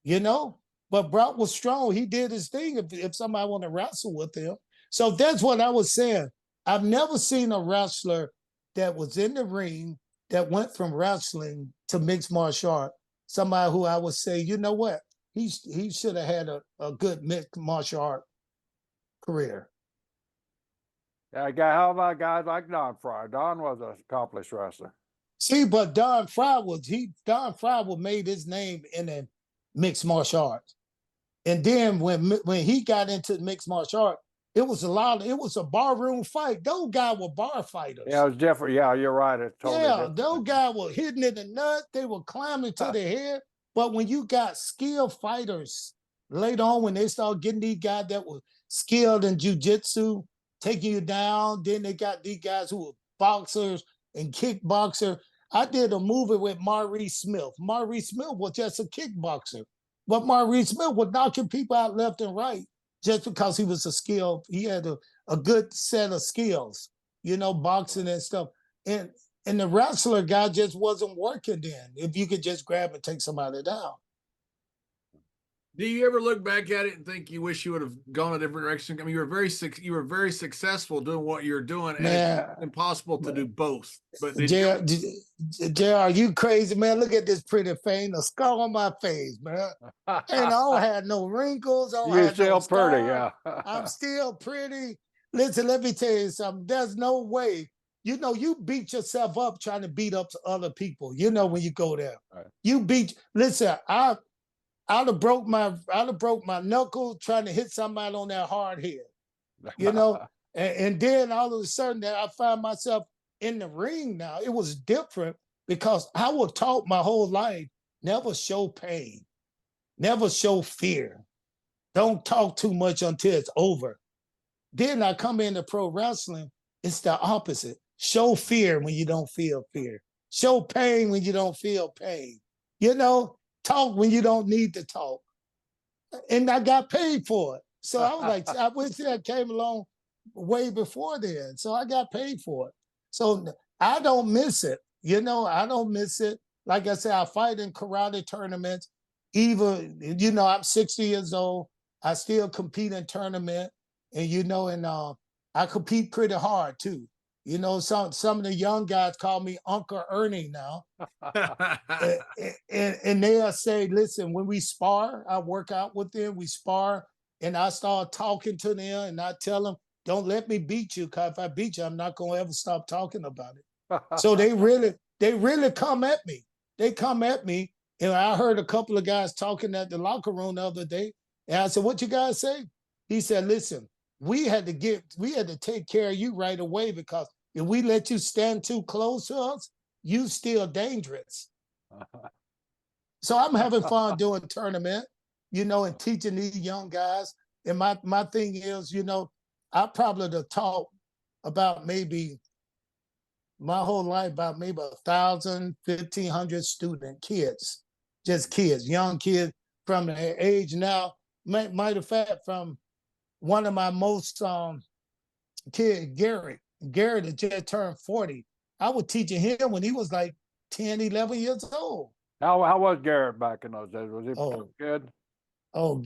you know? But Brock was strong. He did his thing if somebody want to wrestle with him. So that's what I was saying. I've never seen a wrestler that was in the ring that went from wrestling to mixed martial art, somebody who I would say, you know what, he should have had a good mixed martial art career. Yeah, how about guys like Don Fry? Don was an accomplished wrestler. See, but Don Fry made his name in the mixed martial arts. And then when he got into mixed martial art, it was a barroom fight. Those guys were bar fighters. Yeah, it was different. Yeah, you're right. It's totally different. Those guys were hitting in the nut. They were climbing to the head. But when you got skilled fighters later on, when they started getting these guys that were skilled in jiu-jitsu, taking you down, then they got these guys who were boxers and kickboxer. I did a movie with Maurice Smith. Maurice Smith was just a kickboxer. But Maurice Smith was knocking people out left and right just because he was he had a good set of skills, you know, boxing and stuff. And the wrestler guy just wasn't working then, if you could just grab and take somebody down. Do you ever look back at it and think you wish you would have gone a different direction? I mean, you were very successful doing what you're doing, and Man, it's impossible to do both. But did you? JR, you crazy, man. Look at this pretty face, a scar on my face, man. And I don't have no wrinkles. I don't You're have no still pretty, scars. yeah. I'm still pretty. Listen, let me tell you something. There's no way. You know, you beat yourself up trying to beat up other people. You know, when you go there, Right. Listen, I'd have broke my knuckle trying to hit somebody on that hard head. You know, and then all of a sudden that I find myself in the ring now. It was different because I was taught my whole life, never show pain, never show fear. Don't talk too much until it's over. Then I come into pro wrestling, it's the opposite. Show fear when you don't feel fear. Show pain when you don't feel pain. You know, talk when you don't need to talk. And I got paid for it. So I was like, I wish that came along way before then. So I got paid for it. So I don't miss it. You know, I don't miss it. Like I said, I fight in karate tournaments. Even, you know, I'm 60 years old. I still compete in tournament. And, you know, I compete pretty hard too. You know, some of the young guys call me Uncle Ernie now. And they'll say, listen, when we spar, I work out with them, we spar, and I start talking to them and I tell them, don't let me beat you, because if I beat you, I'm not gonna ever stop talking about it. So they really come at me. They come at me. And I heard a couple of guys talking at the locker room the other day. And I said, what you guys say? He said, listen, we had to take care of you right away, because if we let you stand too close to us, you still dangerous. So I'm having fun doing tournament, you know, and teaching these young guys. And my thing is, you know, I probably have taught about maybe my whole life about maybe 1,000, 1,500 student kids, just kids, young kids from the age now. Matter of fact, from one of my most kid, Gerald had just turned 40. I was teaching him when he was like 10, 11 years old. How was Garrett back in those days? Was he good? Oh,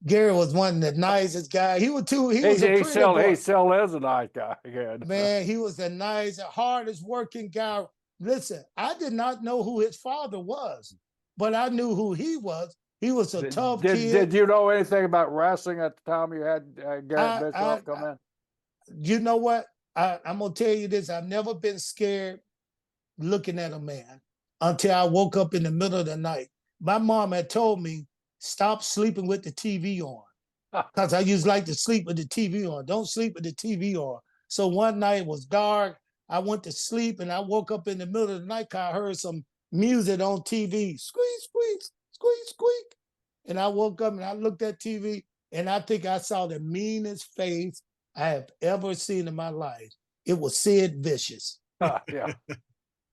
Gerald was one of the nicest guys. He was a pretty boy. He still is a nice guy. Good. Man, he was the nicest, hardest working guy. Listen, I did not know who his father was, but I knew who he was. He was a tough kid. Did you know anything about wrestling at the time you had Garrett Bischoff come in? You know what? I'm going to tell you this. I've never been scared looking at a man until I woke up in the middle of the night. My mom had told me, stop sleeping with the TV on, because I used to like to sleep with the TV on. Don't sleep with the TV on. So one night it was dark. I went to sleep and I woke up in the middle of the night because I heard some music on TV. Squeak, squeak, squeak, squeak. And I woke up and I looked at TV and I think I saw the meanest face I have ever seen in my life. It was Sid Vicious. Yeah.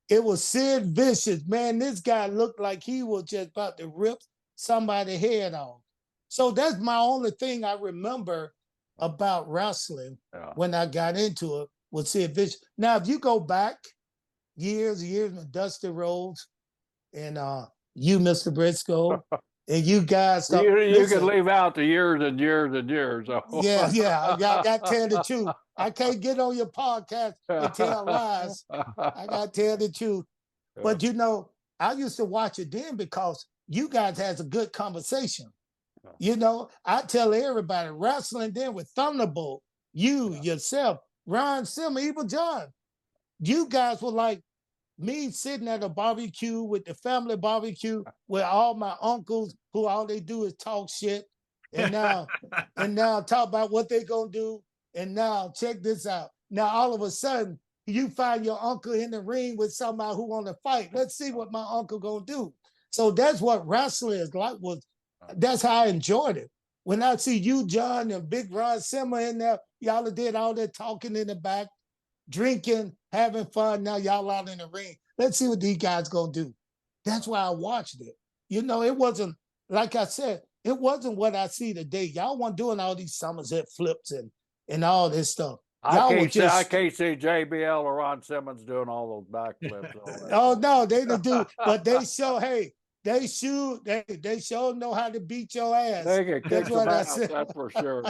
It was Sid Vicious. Man, this guy looked like he was just about to rip somebody's head off. So that's my only thing I remember about wrestling when I got into it was Sid Vicious. Now, if you go back years with Dusty Rhodes and you, Mr. Briscoe, and you guys, you can leave out the years and years and years. So. Yeah, I got to tell the truth. I can't get on your podcast and tell lies. I got to tell the truth. Yeah. But you know, I used to watch it then because you guys had a good conversation. Yeah. You know, I tell everybody wrestling then with Thunderbolt, yourself, Ron Simmer, even John. You guys were like me sitting at a barbecue with the family barbecue with all my uncles who all they do is talk shit. And now talk about what they gonna do. And now check this out. Now all of a sudden you find your uncle in the ring with somebody who want to fight. Let's see what my uncle gonna do. So that's what wrestling is like. That's how I enjoyed it. When I see you, John, and Big Ron Simmer in there, y'all did all that talking in the back, drinking, having fun. Now y'all out in the ring. Let's see what these guys gonna do. That's why I watched it. You know, it wasn't, like I said, it wasn't what I see today. Y'all weren't doing all these Somerset flips and all this stuff. I can't see JBL or Ron Simmons doing all those backflips. Oh no, they didn't do, but they show, hey, they sure know how to beat your ass. They can That's kick some what I ass, said. that's for sure.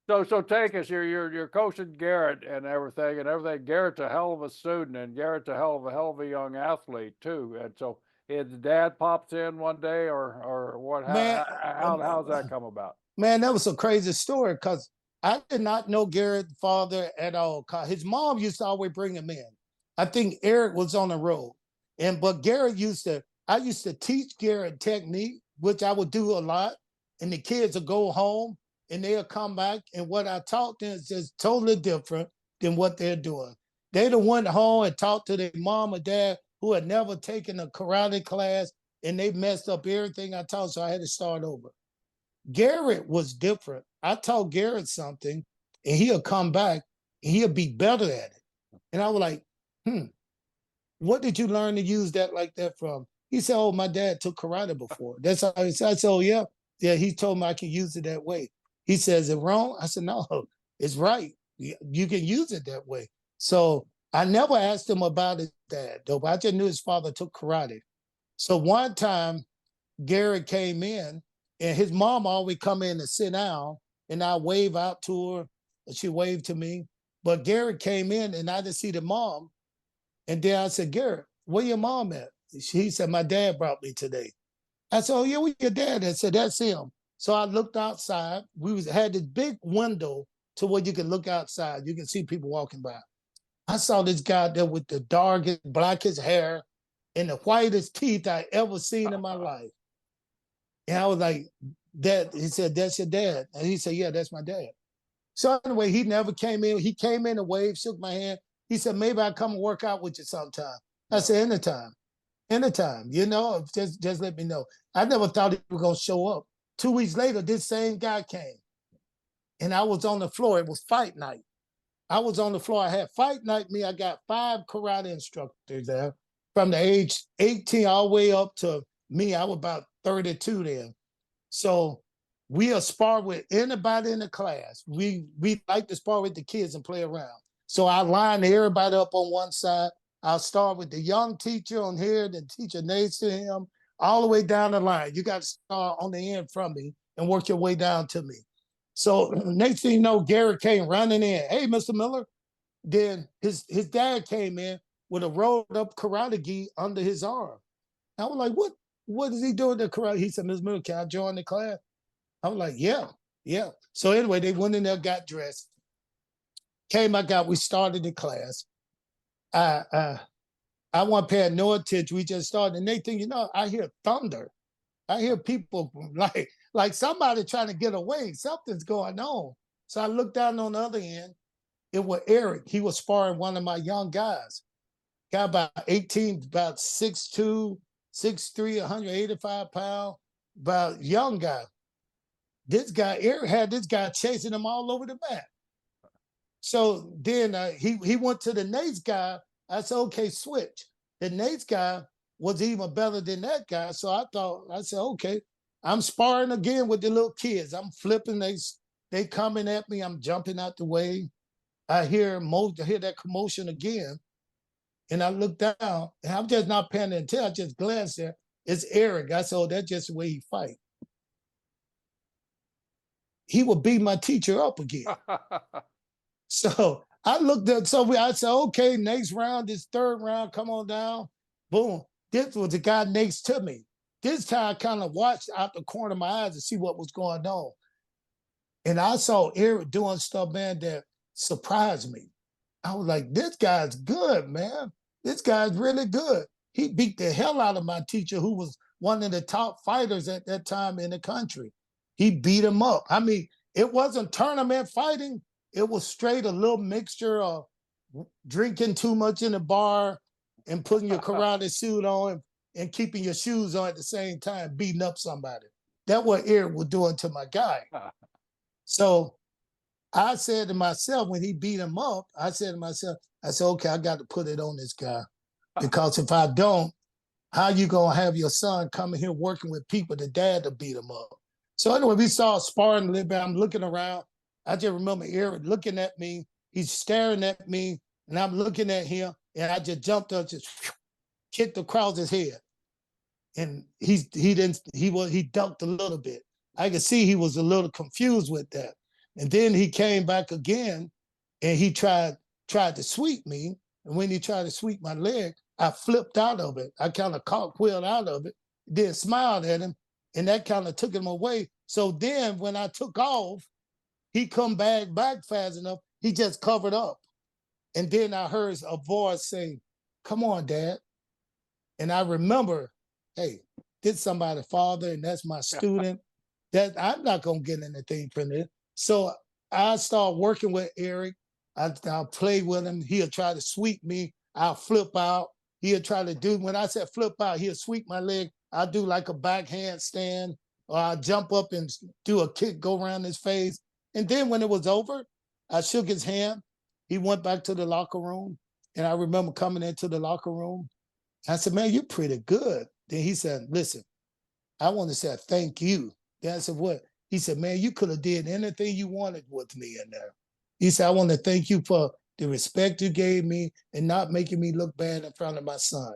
So take us. You're coaching Garrett and everything. Garrett's a hell of a student, and Garrett's a hell of a young athlete too. And so his dad pops in one day, or what? Man, How's that come about? man, that was a crazy story because I did not know Garrett's father at all. His mom used to always bring him in. I think Eric was on the road, but Garrett I used to teach Garrett technique, which I would do a lot, and the kids would go home and they'll come back, and what I taught them is just totally different than what they're doing. They'd have went home and talked to their mom or dad who had never taken a karate class, and they messed up everything I taught, so I had to start over. Garrett was different. I taught Garrett something, and he'll come back and he'll be better at it. And I was like, what did you learn to use that like that from? He said, oh, my dad took karate before. That's how I said, oh, yeah. Yeah, he told me I can use it that way. He says, is it wrong? I said, no, it's right. You can use it that way. So I never asked him about his dad, though, but I just knew his father took karate. So one time, Garrett came in, and his mom always come in and sit down, and I wave out to her, and she waved to me. But Garrett came in, and I didn't see the mom. And then I said, Garrett, where your mom at? He said, my dad brought me today. I said, oh, yeah, where your dad? I said, that's him. So I looked outside. We had this big window to where you could look outside. You can see people walking by. I saw this guy there with the darkest, blackest hair and the whitest teeth I ever seen in my life. And I was like, Dad, he said, that's your dad. And he said, yeah, that's my dad. So anyway, he never came in. He came in and waved, shook my hand. He said, maybe I'll come and work out with you sometime. I said, anytime, just let me know. I never thought he was going to show up. 2 weeks later, this same guy came, and I was on the floor. It was fight night. I was on the floor. I had fight night. I got 5 karate instructors there from the age 18 all the way up to me. I was about 32 then. So we are spar with anybody in the class. We like to spar with the kids and play around. So I line everybody up on one side. I'll start with the young teacher on here, the teacher next to him, all the way down the line. You got to start on the end from me and work your way down to me. So next thing you know, Gary came running in. Hey, Mr. Miller. Then his dad came in with a rolled up karate gi under his arm. I was like, what is he doing to karate? He said, Ms. Miller, can I join the class? I was like, yeah. So anyway, they went in there, got dressed. We started the class. I wasn't paying no attention. We just started. And next thing you know, I hear thunder. I hear people like somebody trying to get away. Something's going on. So I looked down on the other end. It was Eric. He was sparring one of my young guys. Guy about 18, about 6'2", 6'3", 185 pounds, about young guy. This guy, Eric, had this guy chasing him all over the map. So then he went to the next guy. I said, okay, switch. The next guy was even better than that guy. So I said, okay, I'm sparring again with the little kids. I'm flipping. They coming at me. I'm jumping out the way. I hear that commotion again. And I look down, and I'm just not paying attention. I just glanced there. It's Eric. I said, oh, that's just the way he fight. He would beat my teacher up again. So I looked at, I said, okay, next round, this third round, come on down. Boom. This was the guy next to me. This time I kind of watched out the corner of my eyes to see what was going on. And I saw Eric doing stuff, man, that surprised me. I was like, this guy's good, man. This guy's really good. He beat the hell out of my teacher, who was one of the top fighters at that time in the country. He beat him up. I mean, it wasn't tournament fighting. It was straight a little mixture of drinking too much in the bar and putting your karate suit on and keeping your shoes on at the same time, beating up somebody. That's what Eric was doing to my guy. So I said to myself, when he beat him up, I said, okay, I got to put it on this guy. Because if I don't, how you going to have your son coming here working with people, the dad to beat him up? So anyway, we started sparring a little bit. I'm looking around. I just remember Eric looking at me. He's staring at me, and I'm looking at him, and I just jumped up, just kicked across his head. and he ducked a little bit. I could see he was a little confused with that. And then he came back again and he tried to sweep me. And when he tried to sweep my leg, I flipped out of it. I kind of cartwheeled out of it, then smiled at him, and that kind of took him away. So then when I took off, he come back fast enough, he just covered up. And then I heard a voice say, "Come on, Dad." And I remember, hey, this somebody's father, and that's my student. That I'm not gonna get anything from this. So I start working with Eric. I'll play with him. He'll try to sweep me. I'll flip out. He'll try to do, when I said flip out, he'll sweep my leg. I'll do like a backhand stand, or I'll jump up and do a kick, go around his face. And then when it was over, I shook his hand. He went back to the locker room. And I remember coming into the locker room. I said, "Man, you're pretty good." Then he said, "Listen, I want to say thank you." Then I said, "What?" He said, "Man, you could have did anything you wanted with me in there." He said, "I want to thank you for the respect you gave me and not making me look bad in front of my son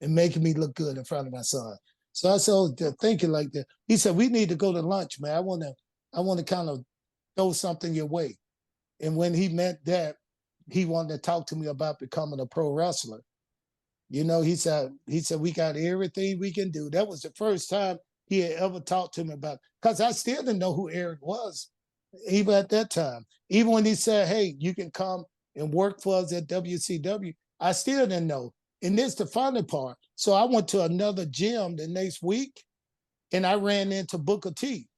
and making me look good in front of my son." So I said, "Oh, thank you like that." He said, "We need to go to lunch, man. I want to kind of throw something your way." And when he meant that, he wanted to talk to me about becoming a pro wrestler. You know, he said, "We got everything we can do." That was the first time he had ever talked to me about, because I still didn't know who Eric was, even at that time. Even when he said, "Hey, you can come and work for us at WCW," I still didn't know. And this is the funny part. So I went to another gym the next week and I ran into Booker T.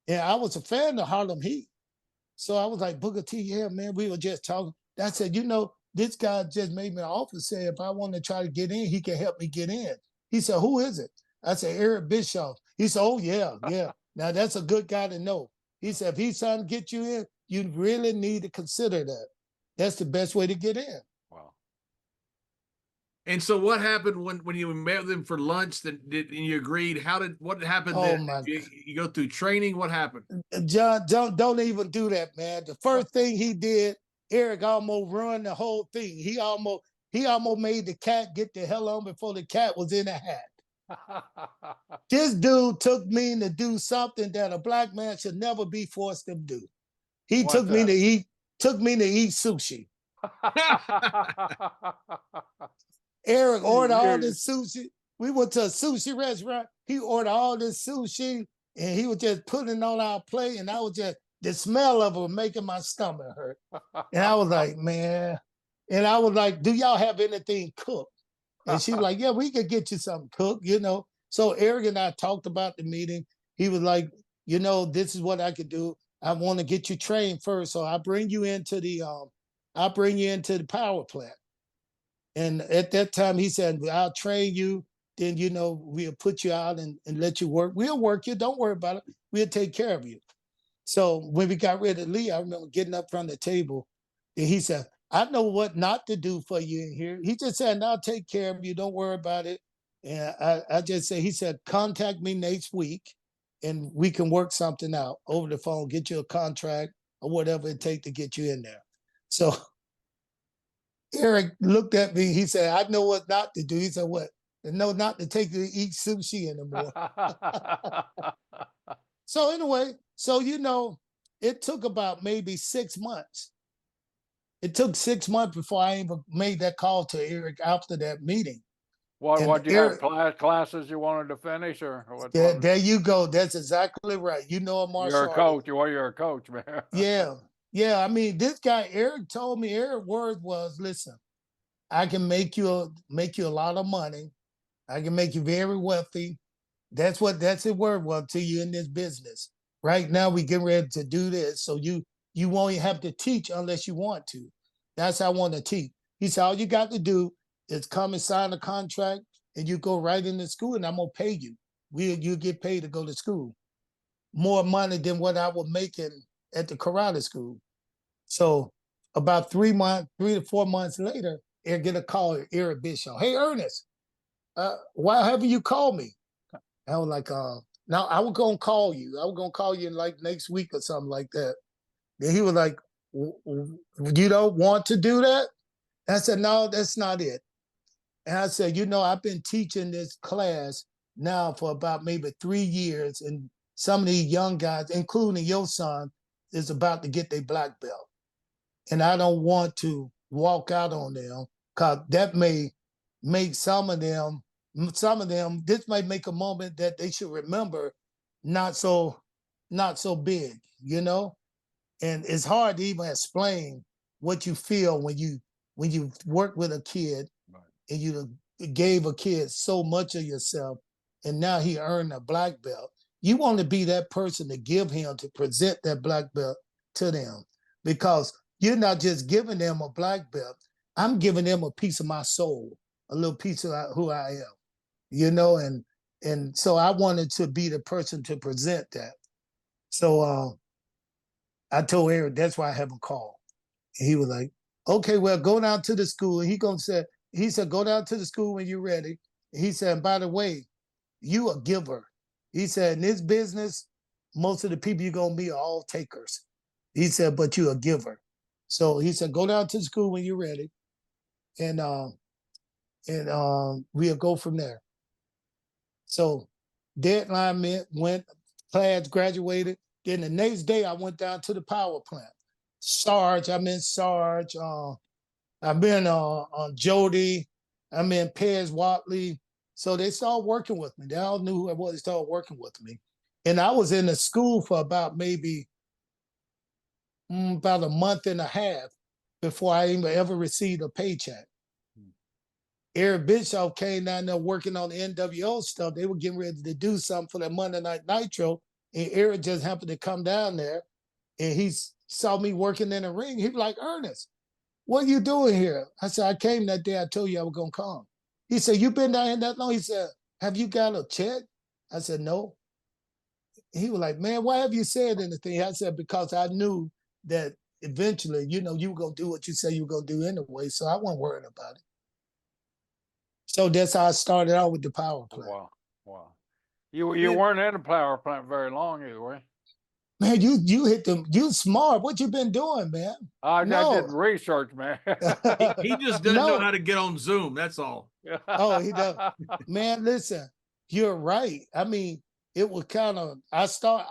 And I was a fan of Harlem Heat. So I was like, "Booker T, yeah, man, we were just talking." I said, "This guy just made me an offer, say if I want to try to get in, he can help me get in." He said, "Who is it?" I said, "Eric Bischoff." He said, "Oh, yeah, yeah. Now that's a good guy to know." He said, "If he's trying to get you in, you really need to consider that. That's the best way to get in." Wow. And so what happened when you met with him for lunch and you agreed? What happened Oh then? my You go through training? What happened? John, don't even do that, man. The first thing he did, Eric almost ruined the whole thing. He almost made the cat get the hell on before the cat was in the hat. This dude took me to do something that a black man should never be forced to do. He What's took me to that? eat sushi. Eric ordered all this sushi. We went to a sushi restaurant. He ordered all this sushi and he was just putting it on our plate. And I was just, the smell of it was making my stomach hurt. And I was like, "Man." And I was like, "Do y'all have anything cooked?" And she was like, "Yeah, we could get you something cooked, you know." So Eric and I talked about the meeting. He was like, "This is what I could do. I want to get you trained first. So I'll bring you into the power plant." And at that time, he said, "I'll train you. Then, we'll put you out and let you work. We'll work you. Don't worry about it. We'll take care of you." So when we got ready to leave, I remember getting up from the table and he said, "I know what not to do for you in here." He just said, "I'll take care of you. Don't worry about it." And I just said, he said, "Contact me next week and we can work something out over the phone, get you a contract or whatever it takes to get you in there." So Eric looked at me. He said, "I know what not to do." He said, "What?" "No, not to take you to eat sushi anymore." So anyway, it took about maybe 6 months. It took 6 months before I even made that call to Eric after that meeting. And What you have Eric, classes you wanted to finish, or what? there you go. That's exactly right. You know a You're a martial artist. coach. Well, you're a coach, man. Yeah. Yeah. I mean, this guy, Eric told me, Eric's word was, "Listen, I can make you a lot of money. I can make you very wealthy." That's his word was to you in this business. Right now, we get ready to do this. So you won't even have to teach unless you want to. That's how I want to teach. He said, "All you got to do is come and sign a contract and you go right into school and I'm gonna pay you. You get paid to go to school. More money than what I was making at the karate school." So about 3 to 4 months later, I get a call, Eric Bischoff. "Hey, Ernest, why haven't you called me?" I was like, "No, I was gonna call you. I was gonna call you in like next week or something like that." Then he was like, "You don't want to do that?" I said, "No, that's not it." And I said, you know, I've been teaching this class now for about maybe 3 years, and some of these young guys, including your son, is about to get their black belt. And I don't want to walk out on them because that may make this might make a moment that they should remember not so big, you know? And it's hard to even explain what you feel when you work with a kid and you gave a kid so much of yourself and now he earned a black belt. You want to be that person to give him, to present that black belt to them, because you're not just giving them a black belt. I'm giving them a piece of my soul, a little piece of who I am, you know, and so I wanted to be the person to present that. So I told Eric, that's why I haven't called. And he was like, okay, well, go down to the school. And he said, go down to the school when you're ready. And he said, and by the way, you a giver. He said, in this business, most of the people you're going to meet are all takers. He said, but you a giver. So he said, go down to the school when you're ready. And we'll go from there. So deadline went, class graduated. Then the next day I went down to the power plant. I'm in Sarge. I've been on Jody. I'm in Pez Watley. So they started working with me. They all knew who I was. They started working with me. And I was in the school for about maybe about a month and a half before I even ever received a paycheck. Eric Bischoff came down there working on the NWO stuff. They were getting ready to do something for that Monday Night Nitro. And Eric just happened to come down there and he saw me working in the ring. He was like, Ernest, what are you doing here? I said, I came that day I told you I was going to come. He said, you been down here that long? He said, have you got a check? I said, no. He was like, man, why have you said anything? I said, because I knew that eventually, you know, you were going to do what you say you were going to do anyway. So I wasn't worried about it. So that's how I started out with the power plant. Wow. Wow. You weren't in the power plant very long either way. Man, you hit them. You smart. What you been doing, man? I did research, man. He just doesn't know how to get on Zoom. That's all. Oh, he does. Man, listen, you're right. I mean, it was kind of, I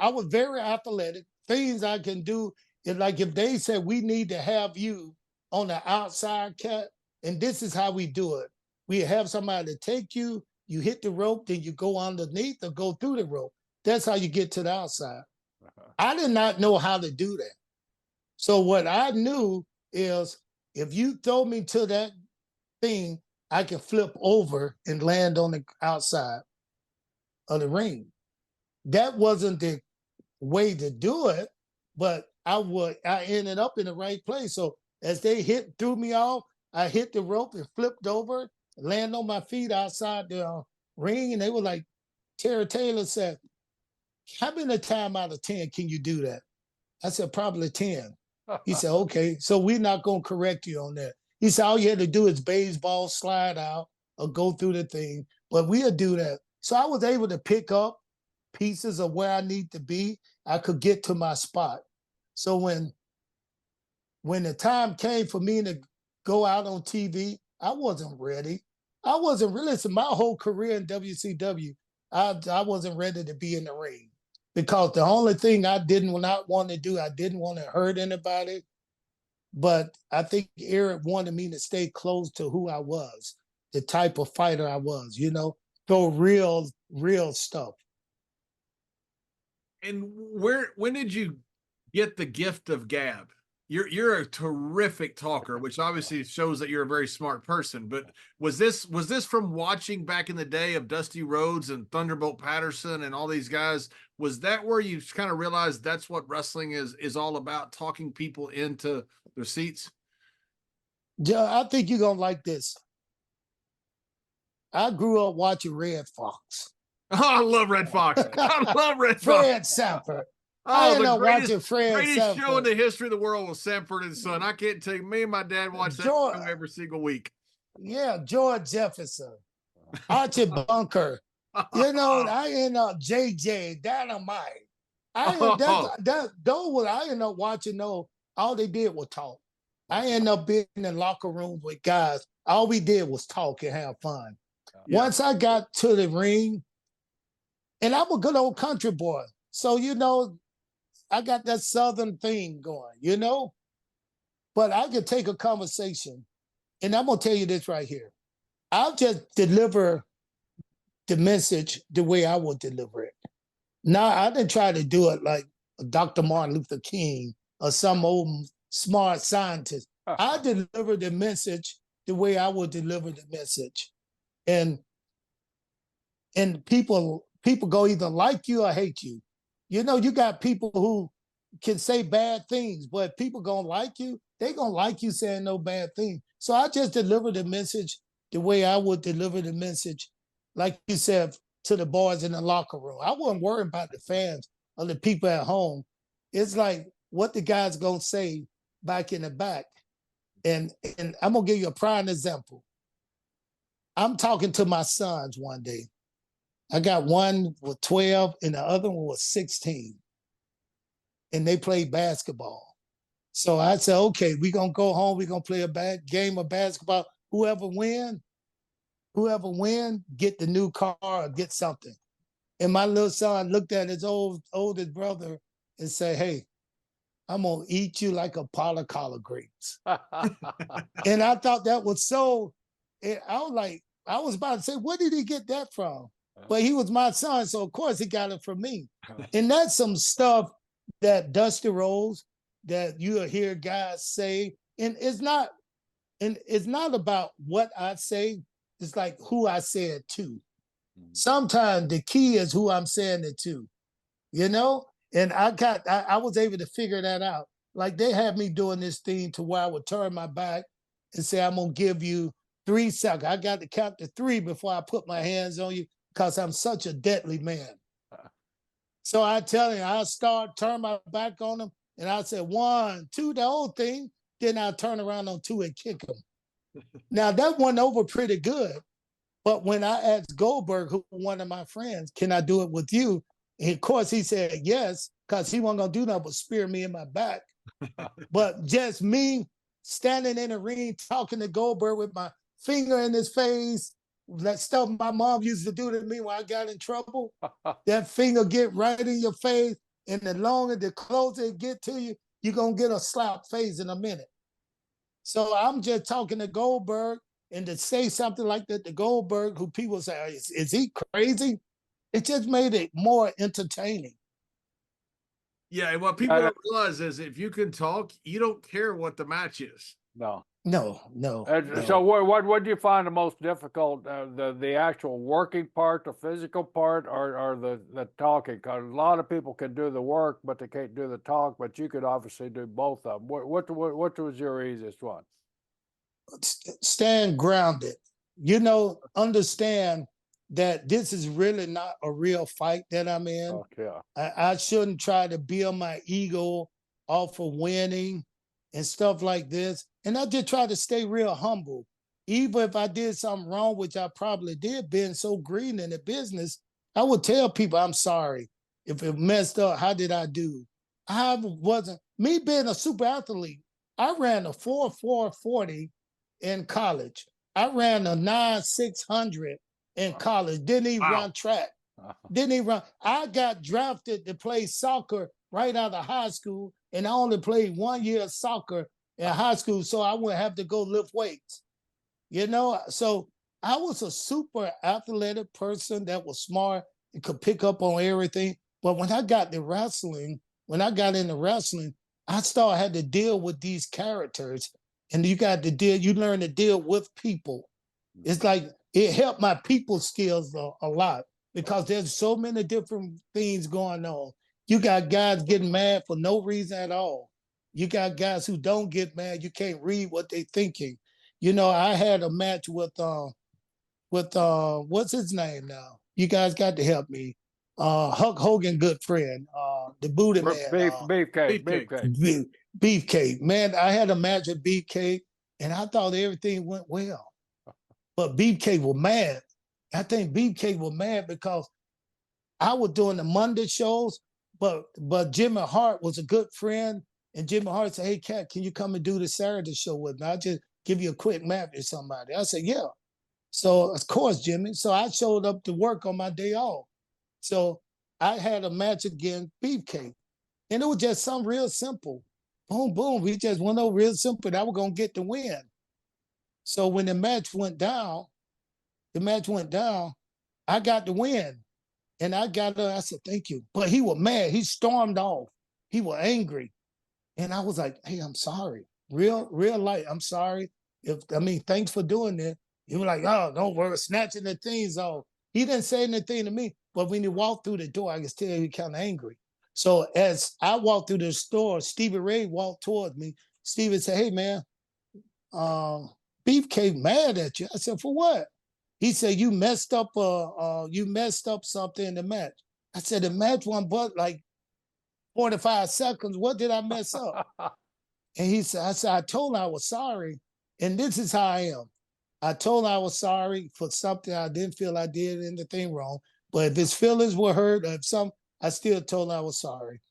was very athletic. Things I can do is like if they said we need to have you on the outside cat, and this is how we do it. We have somebody to take you, you hit the rope, then you go underneath or go through the rope. That's how you get to the outside. I did not know how to do that. So what I knew is if you throw me to that thing, I can flip over and land on the outside of the ring. That wasn't the way to do it, but I ended up in the right place. So as they threw me off, I hit the rope and flipped over, land on my feet outside the ring. And they were like, Terry Taylor said, how many times out of 10 can you do that? I said, probably 10. He said, okay, so we're not going to correct you on that. He said, all you had to do is baseball, slide out, or go through the thing, but we'll do that. So I was able to pick up pieces of where I need to be. I could get to my spot. So when the time came for me to go out on TV, I wasn't ready. Listen, my whole career in WCW, I wasn't ready to be in the ring. Because the only thing I did not want to do, I didn't want to hurt anybody. But I think Eric wanted me to stay close to who I was, the type of fighter I was, you know, throw real stuff. And when did you get the gift of gab? You're a terrific talker, which obviously shows that you're a very smart person. But was this from watching back in the day of Dusty Rhodes and Thunderbolt Patterson and all these guys? Was that where you kind of realized that's what wrestling is all about, talking people into their seats? Yeah, I think you're gonna like this. I grew up watching Red Fox. Oh, I love Red Fox. I love Red Fox. Fred Sanford. I ended up watching Fred greatest show in the history of the world was Sanford and Son. I can't tell you, me and my dad watch that show every single week. Yeah, George Jefferson, Archie Bunker. You know, I end up JJ Dynamite. I ended up watching. All they did was talk. I end up being in locker rooms with guys. All we did was talk and have fun. Yeah. Once I got to the ring, and I'm a good old country boy. So, I got that Southern thing going. But I could take a conversation, and I'm going to tell you this right here. I'll just deliver the message the way I would deliver it. Now, I didn't try to do it like Dr. Martin Luther King or some old smart scientist. I deliver the message the way I would deliver the message. And people go either like you or hate you. You got people who can say bad things, but people gonna like you. They gonna like you saying no bad thing. So I just deliver the message the way I would deliver the message, like you said, to the boys in the locker room. I wasn't worried about the fans or the people at home. It's like what the guys gonna say back in the back. And I'm gonna give you a prime example. I'm talking to my sons one day. I got one with 12 and the other one was 16. And they played basketball. So I said, okay, we're going to go home. We're going to play a game of basketball. Whoever win, get the new car or get something. And my little son looked at his oldest brother and said, hey, I'm going to eat you like a pot of collard greens. And I thought that was so, I was about to say, where did he get that from? But he was my son, so of course he got it from me. And that's some stuff that Dusty Rose, that you'll hear guys say, and it's not about what I say, it's like who I say it to. Sometimes the key is who I'm saying it to, And I was able to figure that out. Like they had me doing this thing to where I would turn my back and say, I'm gonna give you 3 seconds. I got to count to 3 before I put my hands on you, because I'm such a deadly man. So I tell him, I turn my back on him, and I said 1, 2, the whole thing. Then I turn around on 2 and kick him. Now that went over pretty good. But when I asked Goldberg, who one of my friends, can I do it with you? And of course he said yes, because he wasn't gonna do nothing but spear me in my back. But just me standing in the ring talking to Goldberg with my finger in his face, that stuff my mom used to do to me when I got in trouble. That finger get right in your face, and the closer it get to you, you're gonna get a slap face in a minute. So I'm just talking to Goldberg, and to say something like that to Goldberg, who people say, is he crazy? It just made it more entertaining. Yeah, and what people don't realize is if you can talk, you don't care what the match is. No. So what do you find the most difficult? The actual working part, the physical part, or the talking? Because a lot of people can do the work, but they can't do the talk. But you could obviously do both of them. What was your easiest one? Stand grounded. Understand that this is really not a real fight that I'm in. Oh, yeah. I shouldn't try to build my ego off of winning and stuff like this. And I just try to stay real humble. Even if I did something wrong, which I probably did, being so green in the business, I would tell people, I'm sorry. If it messed up, how did I do? Me being a super athlete, I ran a 4.440 in college. I ran a 9.600 in college. Didn't even run track. Didn't even run. I got drafted to play soccer right out of high school, and I only played 1 year of soccer in high school, so I wouldn't have to go lift weights. So I was a super athletic person that was smart and could pick up on everything. But when I got into wrestling, I had to deal with these characters, and you learn to deal with people. It's like it helped my people skills a lot, because there's so many different things going on. You got guys getting mad for no reason at all. You got guys who don't get mad. You can't read what they're thinking. I had a match with what's his name now? You guys got to help me. Hulk Hogan, good friend. The Booty Man. Beefcake. Man, I had a match with Beefcake, and I thought everything went well. But Beefcake was mad. I think Beefcake was mad because I was doing the Monday shows, but Jimmy Hart was a good friend, And Jimmy Hart said, "Hey, Cat, can you come and do the Saturday show with me? I'll just give you a quick map or somebody." I said, "Yeah." So of course, Jimmy. So I showed up to work on my day off. So I had a match against Beefcake. And it was just something real simple. Boom, boom. We just went over real simple. That was gonna get the win. So when the match went down, I got the win. And I said, "Thank you." But he was mad. He stormed off. He was angry. And I was like, "Hey, I'm sorry. Real light. I'm sorry. Thanks for doing it." He was like, "Oh, don't worry," snatching the things off. He didn't say anything to me, but when he walked through the door, I could tell he was kind of angry. So as I walked through the store, Stevie Ray walked towards me. Stevie said, "Hey man, Beefcake mad at you." I said, "For what?" He said, you messed up something in the match." I said, "The match went but like 45 seconds. What did I mess up?" And he said, I told him I was sorry. And this is how I am. I told him I was sorry for something I didn't feel I did anything wrong. But if his feelings were hurt or I still told him I was sorry.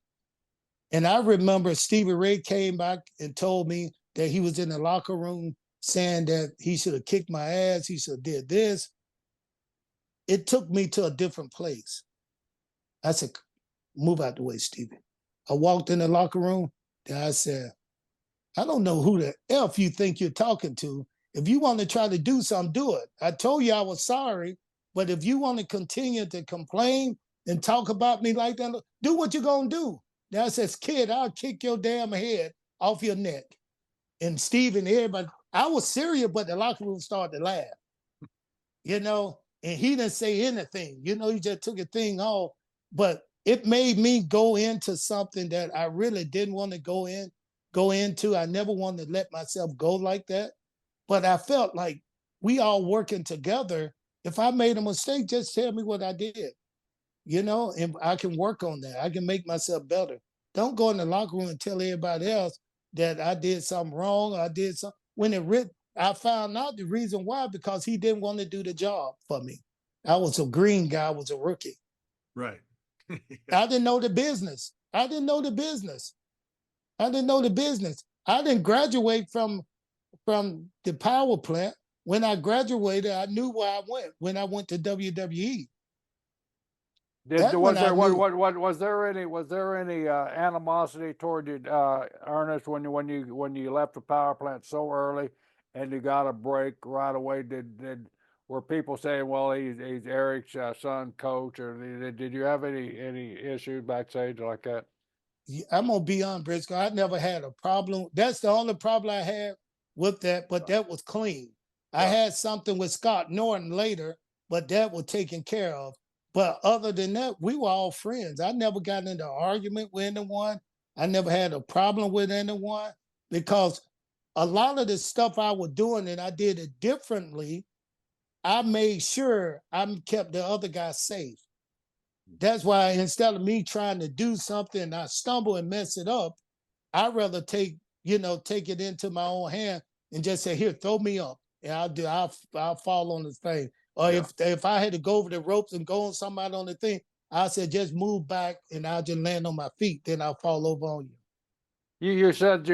And I remember Stevie Ray came back and told me that he was in the locker room saying that he should have kicked my ass. He should have did this. It took me to a different place. I said, "Move out the way, Stevie." I walked in the locker room and I said, "I don't know who the F you think you're talking to. If you want to try to do something, do it. I told you I was sorry, but if you want to continue to complain and talk about me like that, do what you're going to do." Now I says, "Kid, I'll kick your damn head off your neck." And Steve and everybody, I was serious, but the locker room started to laugh, and he didn't say anything. He just took a thing off, but it made me go into something that I really didn't want to go into. I never wanted to let myself go like that. But I felt like we all working together. If I made a mistake, just tell me what I did, and I can work on that. I can make myself better. Don't go in the locker room and tell everybody else that I did something wrong. Or I did something. I found out the reason why, because he didn't want to do the job for me. I was a green guy, I was a rookie. Right. I didn't know the business. I didn't know the business. I didn't graduate from the power plant. When I graduated, I knew where I went when I went to WWE. Was there any animosity toward you, Ernest, when you left the power plant so early and you got a break right away? Were people saying, "Well, he's Eric's son, coach," or did you have any issues backstage like that? I'm gonna be on Brisco. I never had a problem. That's the only problem I had with that, but that was clean. I had something with Scott Norton later, but that was taken care of. But other than that, we were all friends. I never got into an argument with anyone. I never had a problem with anyone, because a lot of the stuff I was doing, and I did it differently, I made sure I kept the other guy safe. That's why instead of me trying to do something and I stumble and mess it up, I'd rather take it into my own hand and just say, "Here, throw me up." And I'll fall on the thing. Or if I had to go over the ropes and go on somebody on the thing, I said, "Just move back and I'll just land on my feet. Then I'll fall over on you." You said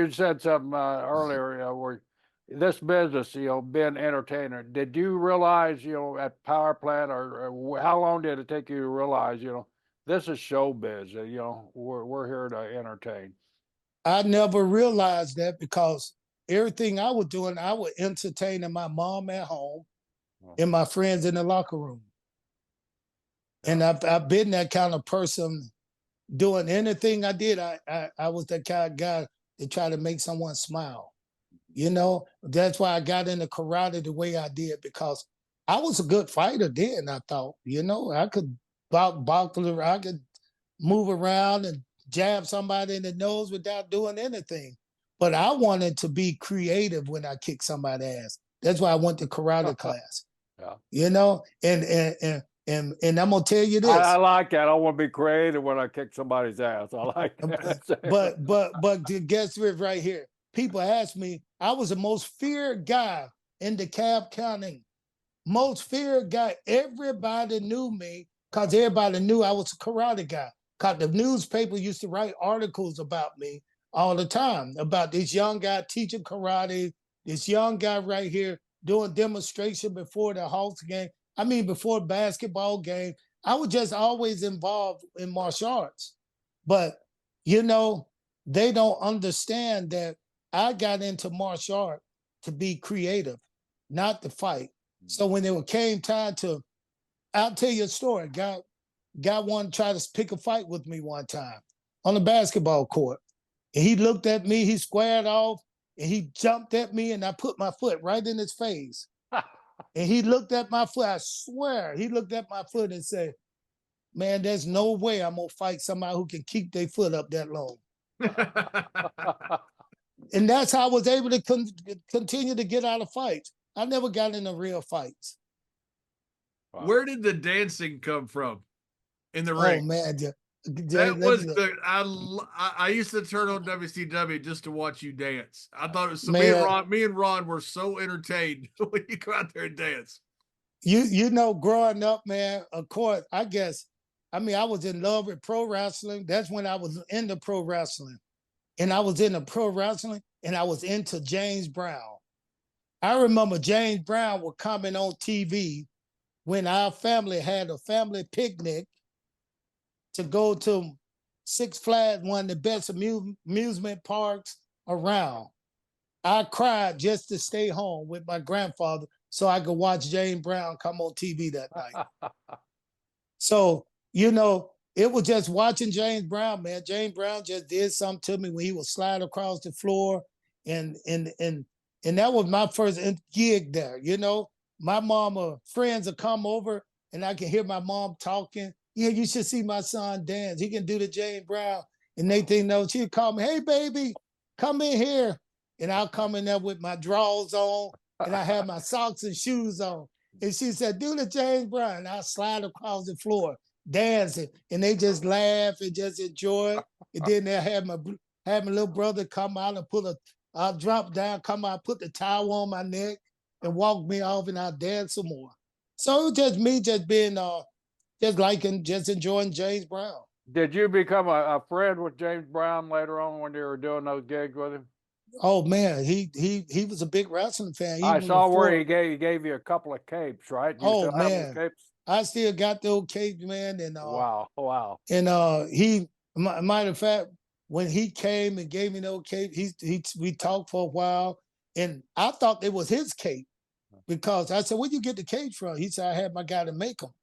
something earlier where this business, being entertainer. Did you realize, at power plant, or how long did it take you to realize, this is showbiz? We're here to entertain. I never realized that, because everything I was doing, I was entertaining my mom at home and my friends in the locker room. And I've been that kind of person. Doing anything I did, I was that kind of guy to try to make someone smile. That's why I got into karate the way I did, because I was a good fighter then. I thought, I could I could move around and jab somebody in the nose without doing anything. But I wanted to be creative when I kicked somebody's ass. That's why I went to karate class. And I'm gonna tell you this. I like that. I want to be creative when I kick somebody's ass. I like that. but guess what? Right here, people ask me. I was the most feared guy in DeKalb County. Most feared guy. Everybody knew me because everybody knew I was a karate guy. Because the newspaper used to write articles about me. all the time about this young guy teaching karate, this young guy right here doing demonstration before the Hawks game. I mean, before basketball game. I was just always involved in martial arts. But, you know, they don't understand that I got into martial art to be creative, not to fight. So when it came time to, I'll tell you a story. Got one tried to pick a fight with me one time on the basketball court. And he looked at me, he squared off, and he jumped at me, and I put my foot right in his face. And he looked at my foot. I swear, he looked at my foot and said, "Man, there's no way I'm gonna fight somebody who can keep their foot up that long." And that's how I was able to continue to get out of fights. I never got into real fights. Wow. Where did the dancing come from in the Oh ring? man, that was the I used to turn on WCW just to watch you dance. I thought it was me and Ron were so entertained when you go out there and dance. You know, growing up, man, of course, I guess, I mean, I was in love with pro wrestling. That's when I was into pro wrestling. And I was into pro wrestling and I was into James Brown. I remember James Brown was coming on TV when our family had a family picnic to go to Six Flags, one of the best amusement parks around. I cried just to stay home with my grandfather so I could watch James Brown come on TV that night. So, you know, it was just watching James Brown, man. James Brown just did something to me when he would slide across the floor. And that was my first gig there. You know, my mama, friends would come over and I can hear my mom talking. "Yeah, you should see my son dance. He can do the James Brown." And they think, no, she'd call me, "Hey, baby, come in here." And I'll come in there with my drawers on and I have my socks and shoes on. And she said, "Do the James Brown." And I'll slide across the floor, dancing. And they just laugh and just enjoy it. And then they'll have my little brother come out and I'll drop down, come out, put the towel on my neck and walk me off and I'll dance some more. So it was just me just being, just enjoying James Brown. Did you become a friend with James Brown later on when you were doing those gigs with him? Oh man, he was a big wrestling fan. I saw where he gave you a couple of capes, right? You Oh still have those man, capes? I still got those capes, man. And wow. And matter of fact, when he came and gave me those capes, we talked for a while, and I thought it was his cape because I said, "Where'd you get the capes from?" He said, "I had my guy to make them."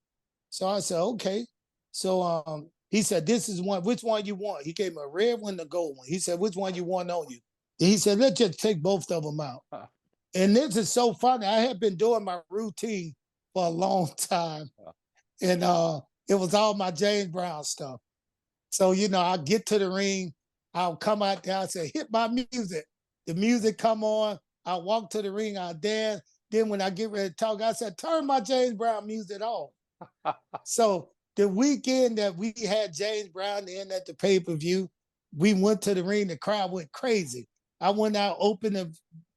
So I said, "Okay." So he said, "This is one. Which one you want?" He gave me a red one, and a gold one. He said, "Which one you want on you?" And he said, "Let's just take both of them out." And this is so funny. I had been doing my routine for a long time, and it was all my James Brown stuff. So you know, I'll get to the ring, I'll come out there, I say, "Hit my music." The music come on. I walk to the ring, I dance. Then when I get ready to talk, I said, "Turn my James Brown music off." So the weekend that we had James Brown in at the pay-per-view, we went to the ring, the crowd went crazy. I went out, opened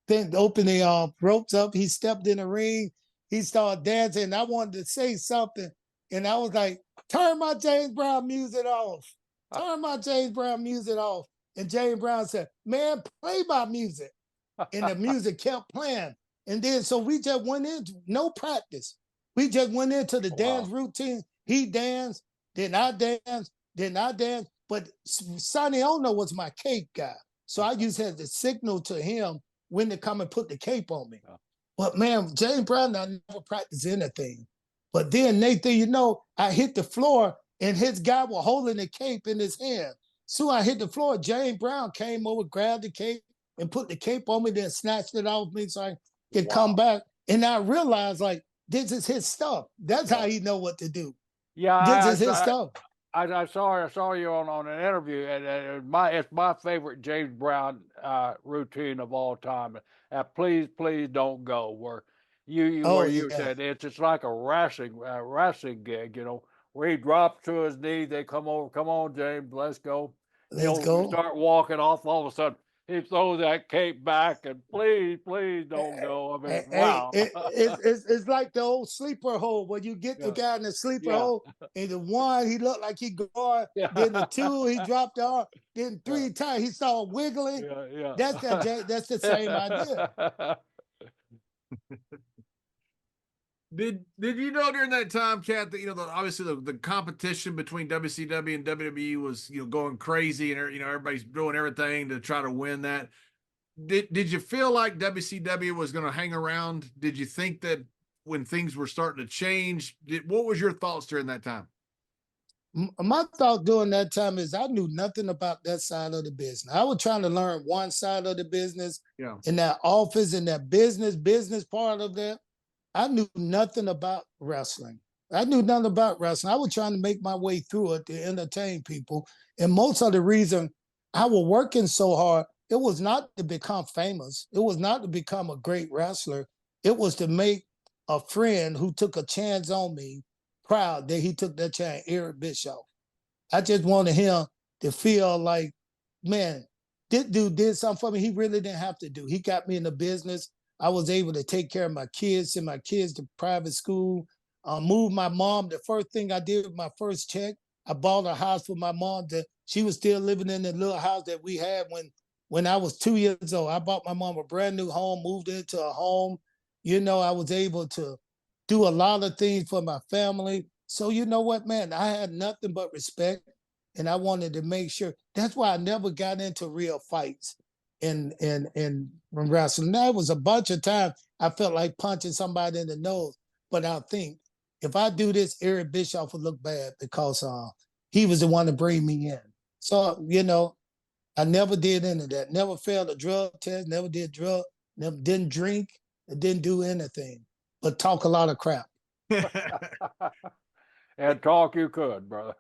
the ropes up, he stepped in the ring, he started dancing, and I wanted to say something, and I was like, "Turn my James Brown music off. Turn my James Brown music off." And James Brown said, "Man, play my music." And the music kept playing. And then so we just went into no practice. We just went into the dance routine. He danced, then I danced, then I danced. But Sonny Ono was my cape guy. So I used to have to signal to him when to come and put the cape on me. But man, James Brown, I never practiced anything. But then Nathan, you know, I hit the floor and his guy was holding the cape in his hand. So I hit the floor. James Brown came over, grabbed the cape and put the cape on me, then snatched it off me so I could come back. And I realized, like, this is his stuff. That's how he know what to do. Yeah, This is his stuff. I saw you on an interview, and it's my favorite James Brown routine of all time. Please don't go, where you said it's like a wrestling gig, you know, where he drops to his knees, they come over, "Come on, James, let's go." Let's go. Start walking off. All of a sudden, he throws that cape back and please, please don't go. I mean, Hey, wow. it's like the old sleeper hole where you get the Yeah. guy in the sleeper Yeah. hole, and the one he looked like he going, Yeah. then the two he dropped the arm, then Yeah. three times he started wiggling. Yeah. Yeah. That's the same idea. Did you know during that time, Kat, that obviously the competition between WCW and WWE was going crazy, and everybody's doing everything to try to win that. Did you feel like WCW was going to hang around? Did you think that when things were starting to change? What was your thoughts during that time? My thought during that time is I knew nothing about that side of the business. I was trying to learn one side of the business, Yeah. in that office, in that business part of that. I knew nothing about wrestling. I knew nothing about wrestling. I was trying to make my way through it to entertain people. And most of the reason I was working so hard, it was not to become famous. It was not to become a great wrestler. It was to make a friend who took a chance on me proud that he took that chance, Eric Bischoff. I just wanted him to feel like, man, this dude did something for me he really didn't have to do. He got me in the business. I was able to take care of my kids, send my kids to private school, move my mom. The first thing I did with my first check, I bought a house for my mom. She was still living in the little house that we had when I was 2 years old. I bought my mom a brand new home, moved into a home. I was able to do a lot of things for my family. So you know what, man, I had nothing but respect, and I wanted to make sure. That's why I never got into real fights in wrestling. There was a bunch of times I felt like punching somebody in the nose, but I think if I do this, Eric Bischoff would look bad because he was the one to bring me in. So I never did any of that. Never failed a drug test. Never did drug. Never didn't drink. And didn't do anything but talk a lot of crap. And talk you could, brother.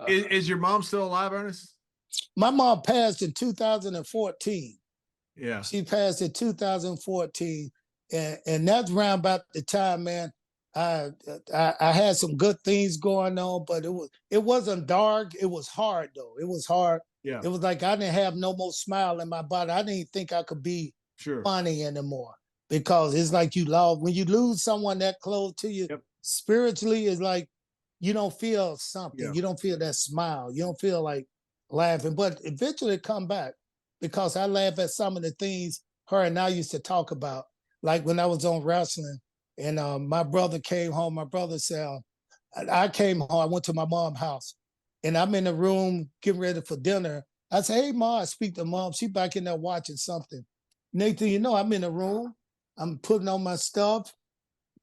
Is your mom still alive, Ernest? My mom passed in 2014. Yeah. She passed in 2014, and that's around about the time, man. I had some good things going on, but it wasn't dark. It was hard though. It was hard. Yeah. It was like I didn't have no more smile in my body. I didn't think I could be funny anymore because it's like you love when you lose someone that close to you. Yep. Spiritually, it's like you don't feel something. Yeah. You don't feel that smile. You don't feel like laughing, but eventually it come back because I laugh at some of the things her and I used to talk about. Like when I was on wrestling and my brother came home, my brother said, I came home, I went to my mom's house and I'm in the room getting ready for dinner. I said, hey, Ma, I speak to Mom. She back in there watching something. Nathan, I'm in the room. I'm putting on my stuff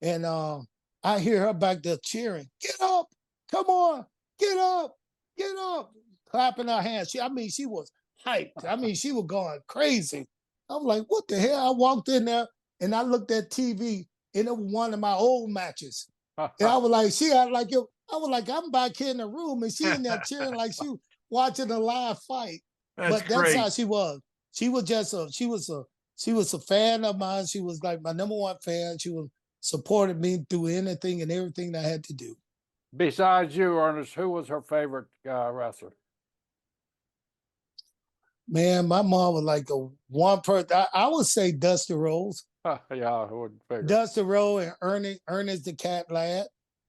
and I hear her back there cheering. Get up. Come on. Get up. Get up. Clapping her hands. She was hyped. She was going crazy. I'm like, what the hell? I walked in there and I looked at TV and it was one of my old matches. And I was like, she had like it. I was like, I'm back here in the room and she in there cheering like she watching a live fight. That's how she was. She was just she was a fan of mine. She was like my number one fan. She was supported me through anything and everything that I had to do. Besides you, Ernest, who was her favorite wrestler? Man, my mom was like a one person. I would say Dusty Rhodes. Yeah, I would figure. Dusty Rhodes and Ernest the Cat Lad.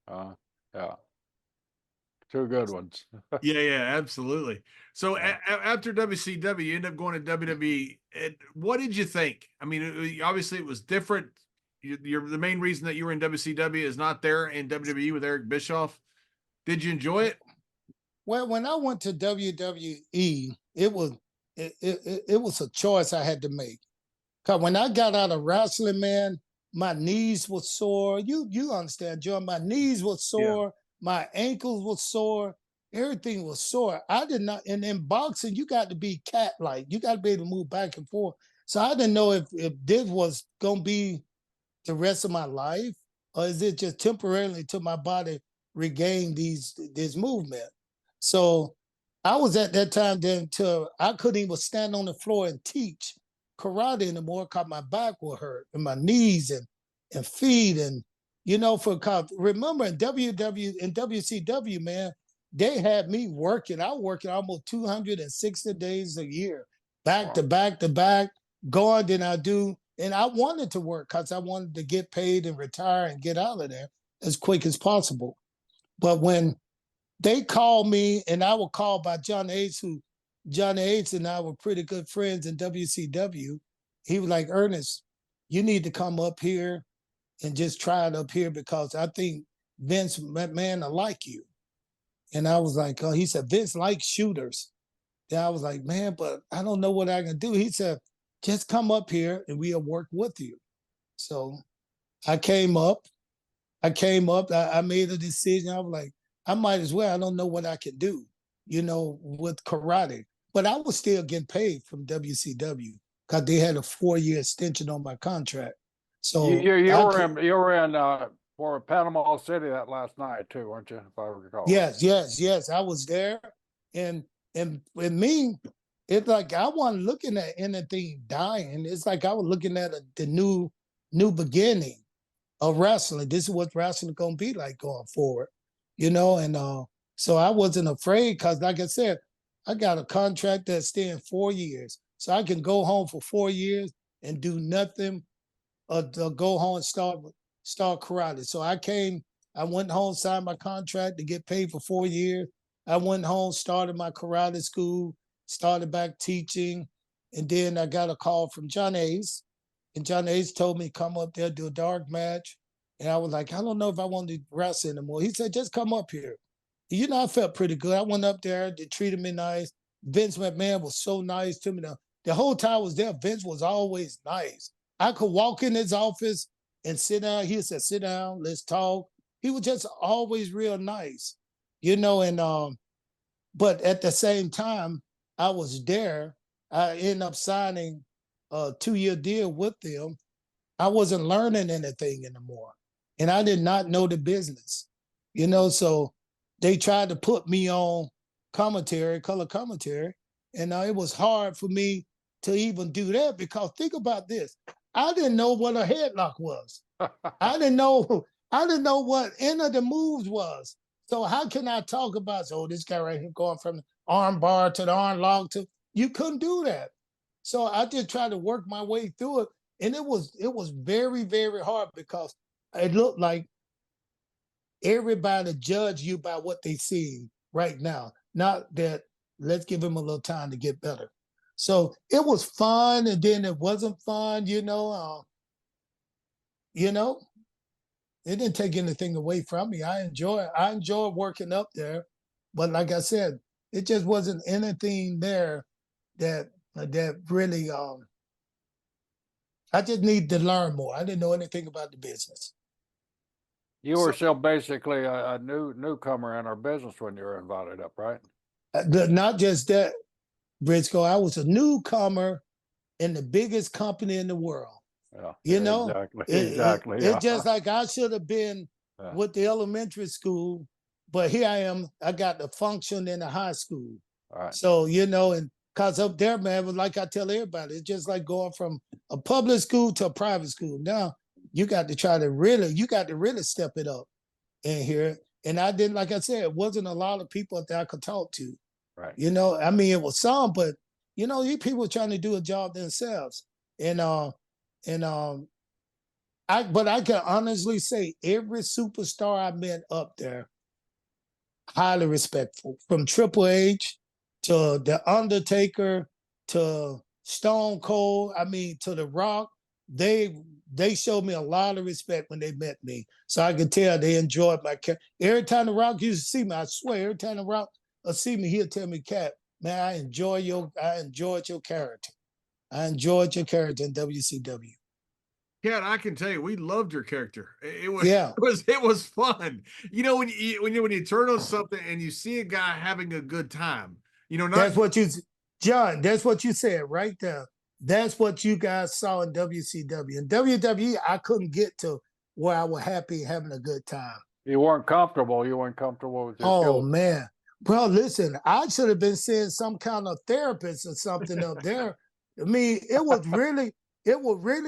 Yeah. Two good ones. Yeah, absolutely. So after WCW, you end up going to WWE. What did you think? I mean, obviously it was different. You're the main reason that you were in WCW is not there in WWE with Eric Bischoff. Did you enjoy it? Well, when I went to WWE, it was a choice I had to make. Cause when I got out of wrestling, man, my knees were sore. You understand, John? My knees were sore. My ankles were sore. Everything was sore. I did not. And in boxing, you got to be cat-like. You got to be able to move back and forth. So I didn't know if this was gonna be the rest of my life, or is it just temporarily till my body regain this movement? So I was at that time then till I couldn't even stand on the floor and teach karate anymore because my back would hurt and my knees and feet and remember in WCW, man, they had me working. I was working almost 260 days a year. back Wow. to back to back, going than I do. And I wanted to work because I wanted to get paid and retire and get out of there as quick as possible. But when they called me, and I was called by John H., who John H. and I were pretty good friends in WCW. He was like, Ernest, you need to come up here and just try it up here because I think Vince McMahon will like you. And I was like, oh, he said, Vince likes shooters. Then I was like, man, but I don't know what I can do. He said, just come up here and we'll work with you. So I came up. I made a decision. I was like, I might as well. I don't know what I can do, with karate. But I was still getting paid from WCW because they had a 4-year extension on my contract. So You were in for Panama City that last night too, weren't you? If I recall. yes. I was there, and with me, it's like I wasn't looking at anything dying. It's like I was looking at the new beginning of wrestling. This is what wrestling gonna be like going forward, And so I wasn't afraid because, like I said, I got a contract that's staying 4 years, so I can go home for 4 years and do nothing, to go home and start karate. So I went home, signed my contract to get paid for 4 years. I went home, started my karate school, started back teaching, and then I got a call from John Ace, and John Ace told me come up there, do a dark match. And I was like, I don't know if I want to wrestle anymore. He said, just come up here. I felt pretty good. I went up there, they treated me nice. Vince McMahon was so nice to me. The whole time I was there, Vince was always nice. I could walk in his office and sit down. He said, sit down, let's talk. He was just always real nice, and but at the same time, I was there. I ended up signing a 2-year deal with them. I wasn't learning anything anymore. And I did not know the business, so they tried to put me on color commentary. And it was hard for me to even do that because think about this. I didn't know what a headlock was. I didn't know what any of the moves was. So how can I talk about, this guy right here going from the arm bar to the arm lock you couldn't do that. So I just tried to work my way through it. And it was very, very hard because it looked like everybody judge you by what they see right now. Not that let's give him a little time to get better. So it was fun, and then it wasn't fun, it didn't take anything away from me. I enjoy working up there. But like I said, it just wasn't anything there that really I just need to learn more. I didn't know anything about the business. You were still basically a newcomer in our business when you were invited up, right? Not just that, Brisco. I was a newcomer in the biggest company in the world. Yeah, exactly. It's just like I should have been with the elementary school, but here I am. I got the function in the high school. All right. So, and because up there, man, was like I tell everybody, it's just like going from a public school to a private school. Now you got to really step it up in here. And I didn't, like I said, it wasn't a lot of people that I could talk to. Right. I mean, it was some, but these people were trying to do a job themselves. But I can honestly say every superstar I met up there, highly respectful, from Triple H to The Undertaker to Stone Cold, to The Rock. They showed me a lot of respect when they met me. So I could tell they enjoyed my character. Every time The Rock used to see me, I swear, every time The Rock would see me, he'll tell me, Cap, man, I enjoyed your character. I enjoyed your character in WCW. Cat, I can tell you, we loved your character. It was fun. When you turn on something and you see a guy having a good time, that's what John, that's what you said right there. That's what you guys saw in WCW. In WWE, I couldn't get to where I was happy having a good time. You weren't comfortable. You weren't comfortable with your skills. Man. Bro, listen, I should have been seeing some kind of therapist or something up there. I mean, it was really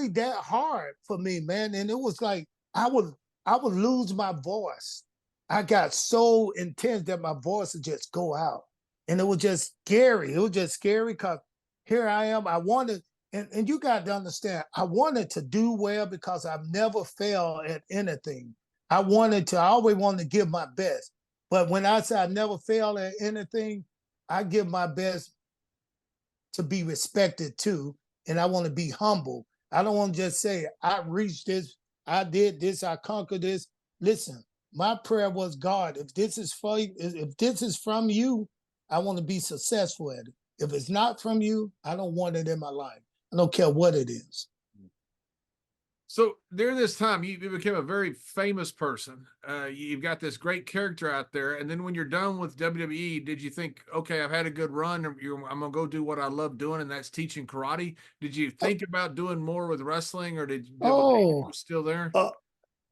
that hard for me, man. And it was like I would lose my voice. I got so intense that my voice would just go out. And it was just scary. It was just scary because here I am. I wanted, and you got to understand, I wanted to do well because I've never failed at anything. I always wanted to give my best. But when I say I never fail at anything, I give my best to be respected too. And I want to be humble. I don't want to just say, I reached this, I did this, I conquered this. Listen, my prayer was, God, if this is from you, I want to be successful at it. If it's not from you, I don't want it in my life. I don't care what it is. So during this time, you became a very famous person. You've got this great character out there. And then when you're done with WWE, did you think, okay, I've had a good run. I'm going to go do what I love doing, and that's teaching karate? Did you think about doing more with wrestling, or did Oh, still there?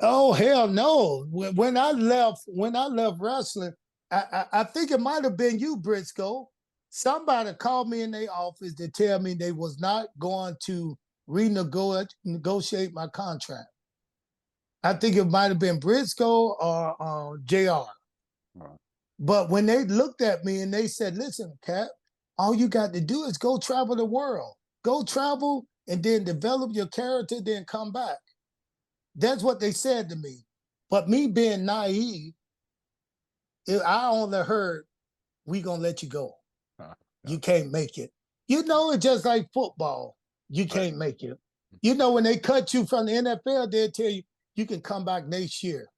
Oh hell no! When I left wrestling, I think it might have been you, Brisco. Somebody called me in their office to tell me they was not going to negotiate my contract. I think it might have been Brisco or JR. Right. But when they looked at me and they said, "Listen, Cap, all you got to do is go travel the world. Go travel and then develop your character, then come back." That's what they said to me. But me being naive, I only heard, "We gonna let you go. You can't make it." It's just like football. You can't make it. When they cut you from the NFL, they'll tell you, you can come back next year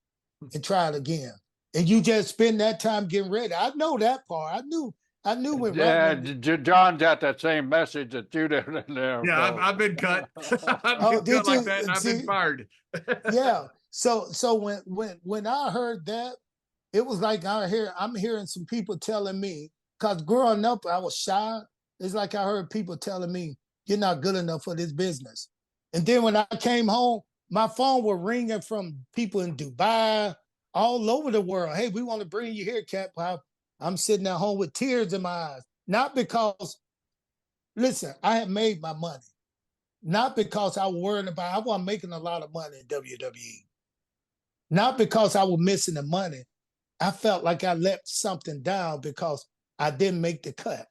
and try it again. And you just spend that time getting ready. I know that part. I knew when John got that same message that you did in there. Yeah, I've been cut. I've been cut like that, and I've been fired. Yeah. So when I heard that, it was like I'm hearing some people telling me, because growing up I was shy. It's like I heard people telling me, "You're not good enough for this business." And then when I came home, my phone was ringing from people in Dubai, all over the world. "Hey, we want to bring you here, Cap." I'm sitting at home with tears in my eyes. Not because, listen, I had made my money. Not because I was worried about, I wasn't making a lot of money in WWE. Not because I was missing the money. I felt like I let something down because I didn't make the cut.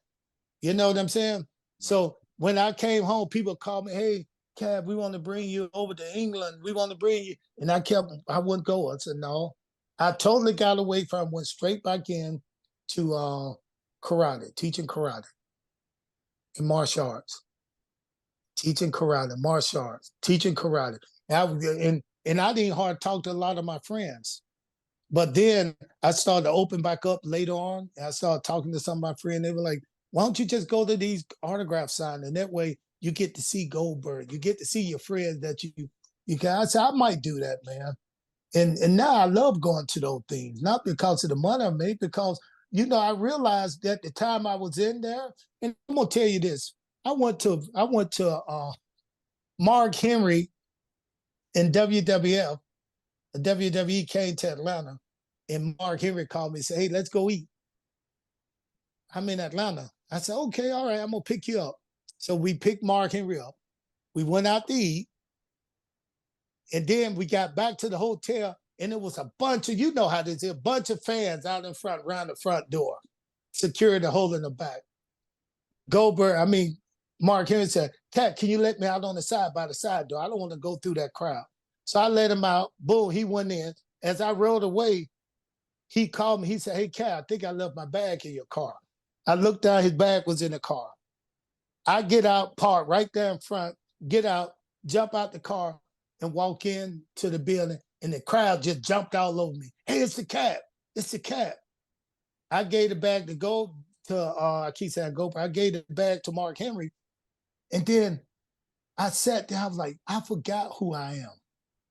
You know what I'm saying? So when I came home, people called me, "Hey, Cab, we want to bring you over to England. We want to bring you." And I wouldn't go. I said, no. I totally got away from, went straight back in to karate, teaching karate and martial arts. Teaching karate, martial arts, teaching karate. And I didn't hard talk to a lot of my friends. But then I started to open back up later on. And I started talking to some of my friends. They were like, "Why don't you just go to these autograph signs? And that way you get to see Goldberg. You get to see your friends that you can." I said, "I might do that, man." And now I love going to those things, not because of the money I made, because I realized that the time I was in there, and I'm gonna tell you this. I went to Mark Henry in WWF. The WWE came to Atlanta, and Mark Henry called me and said, "Hey, let's go eat. I'm in Atlanta." I said, "Okay, all right, I'm gonna pick you up." So we picked Mark Henry up. We went out to eat. And then we got back to the hotel, and it was a bunch of, how this is, a bunch of fans out in front, around the front door, security holding them back. Mark Henry said, "Cat, can you let me out on the side, by the side door? I don't want to go through that crowd." So I let him out. Boom, he went in. As I rode away, he called me. He said, "Hey, Cat, I think I left my bag in your car." I looked down, his bag was in the car. I get out, park right there in front, get out, jump out the car, and walk in to the building, and the crowd just jumped all over me. "Hey, it's the Cap. It's the Cap." I gave the bag to go to, I keep saying go, but I gave the bag to Mark Henry. And then I sat there, I was like, I forgot who I am.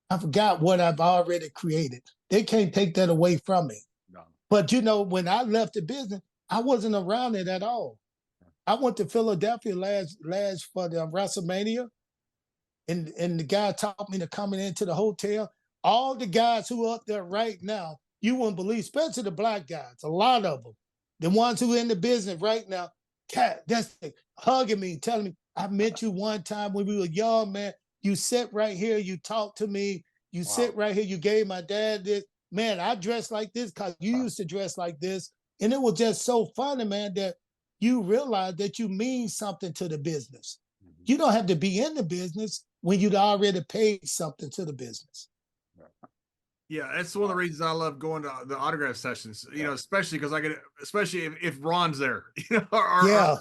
I forgot what I've already created. They can't take that away from me. No. But when I left the business, I wasn't around it at all. I went to Philadelphia last for the WrestleMania. And the guy taught me to coming into the hotel. All the guys who are up there right now, you wouldn't believe, especially the black guys, a lot of them, the ones who are in the business right now, Cat, that's hugging me, telling me, "I met you one time when we were young, man. You sit right here, you talk to me, you sit right here, you gave my dad this. Man, I dress like this because you used to dress like this." And it was just so funny, man, that, you realize that you mean something to the business. Mhm. You don't have to be in the business when you'd already paid something to the business. Yeah, that's one of the reasons I love going to the autograph sessions. You Yeah. know, especially because I get, especially if Ron's there, you know, or Yeah.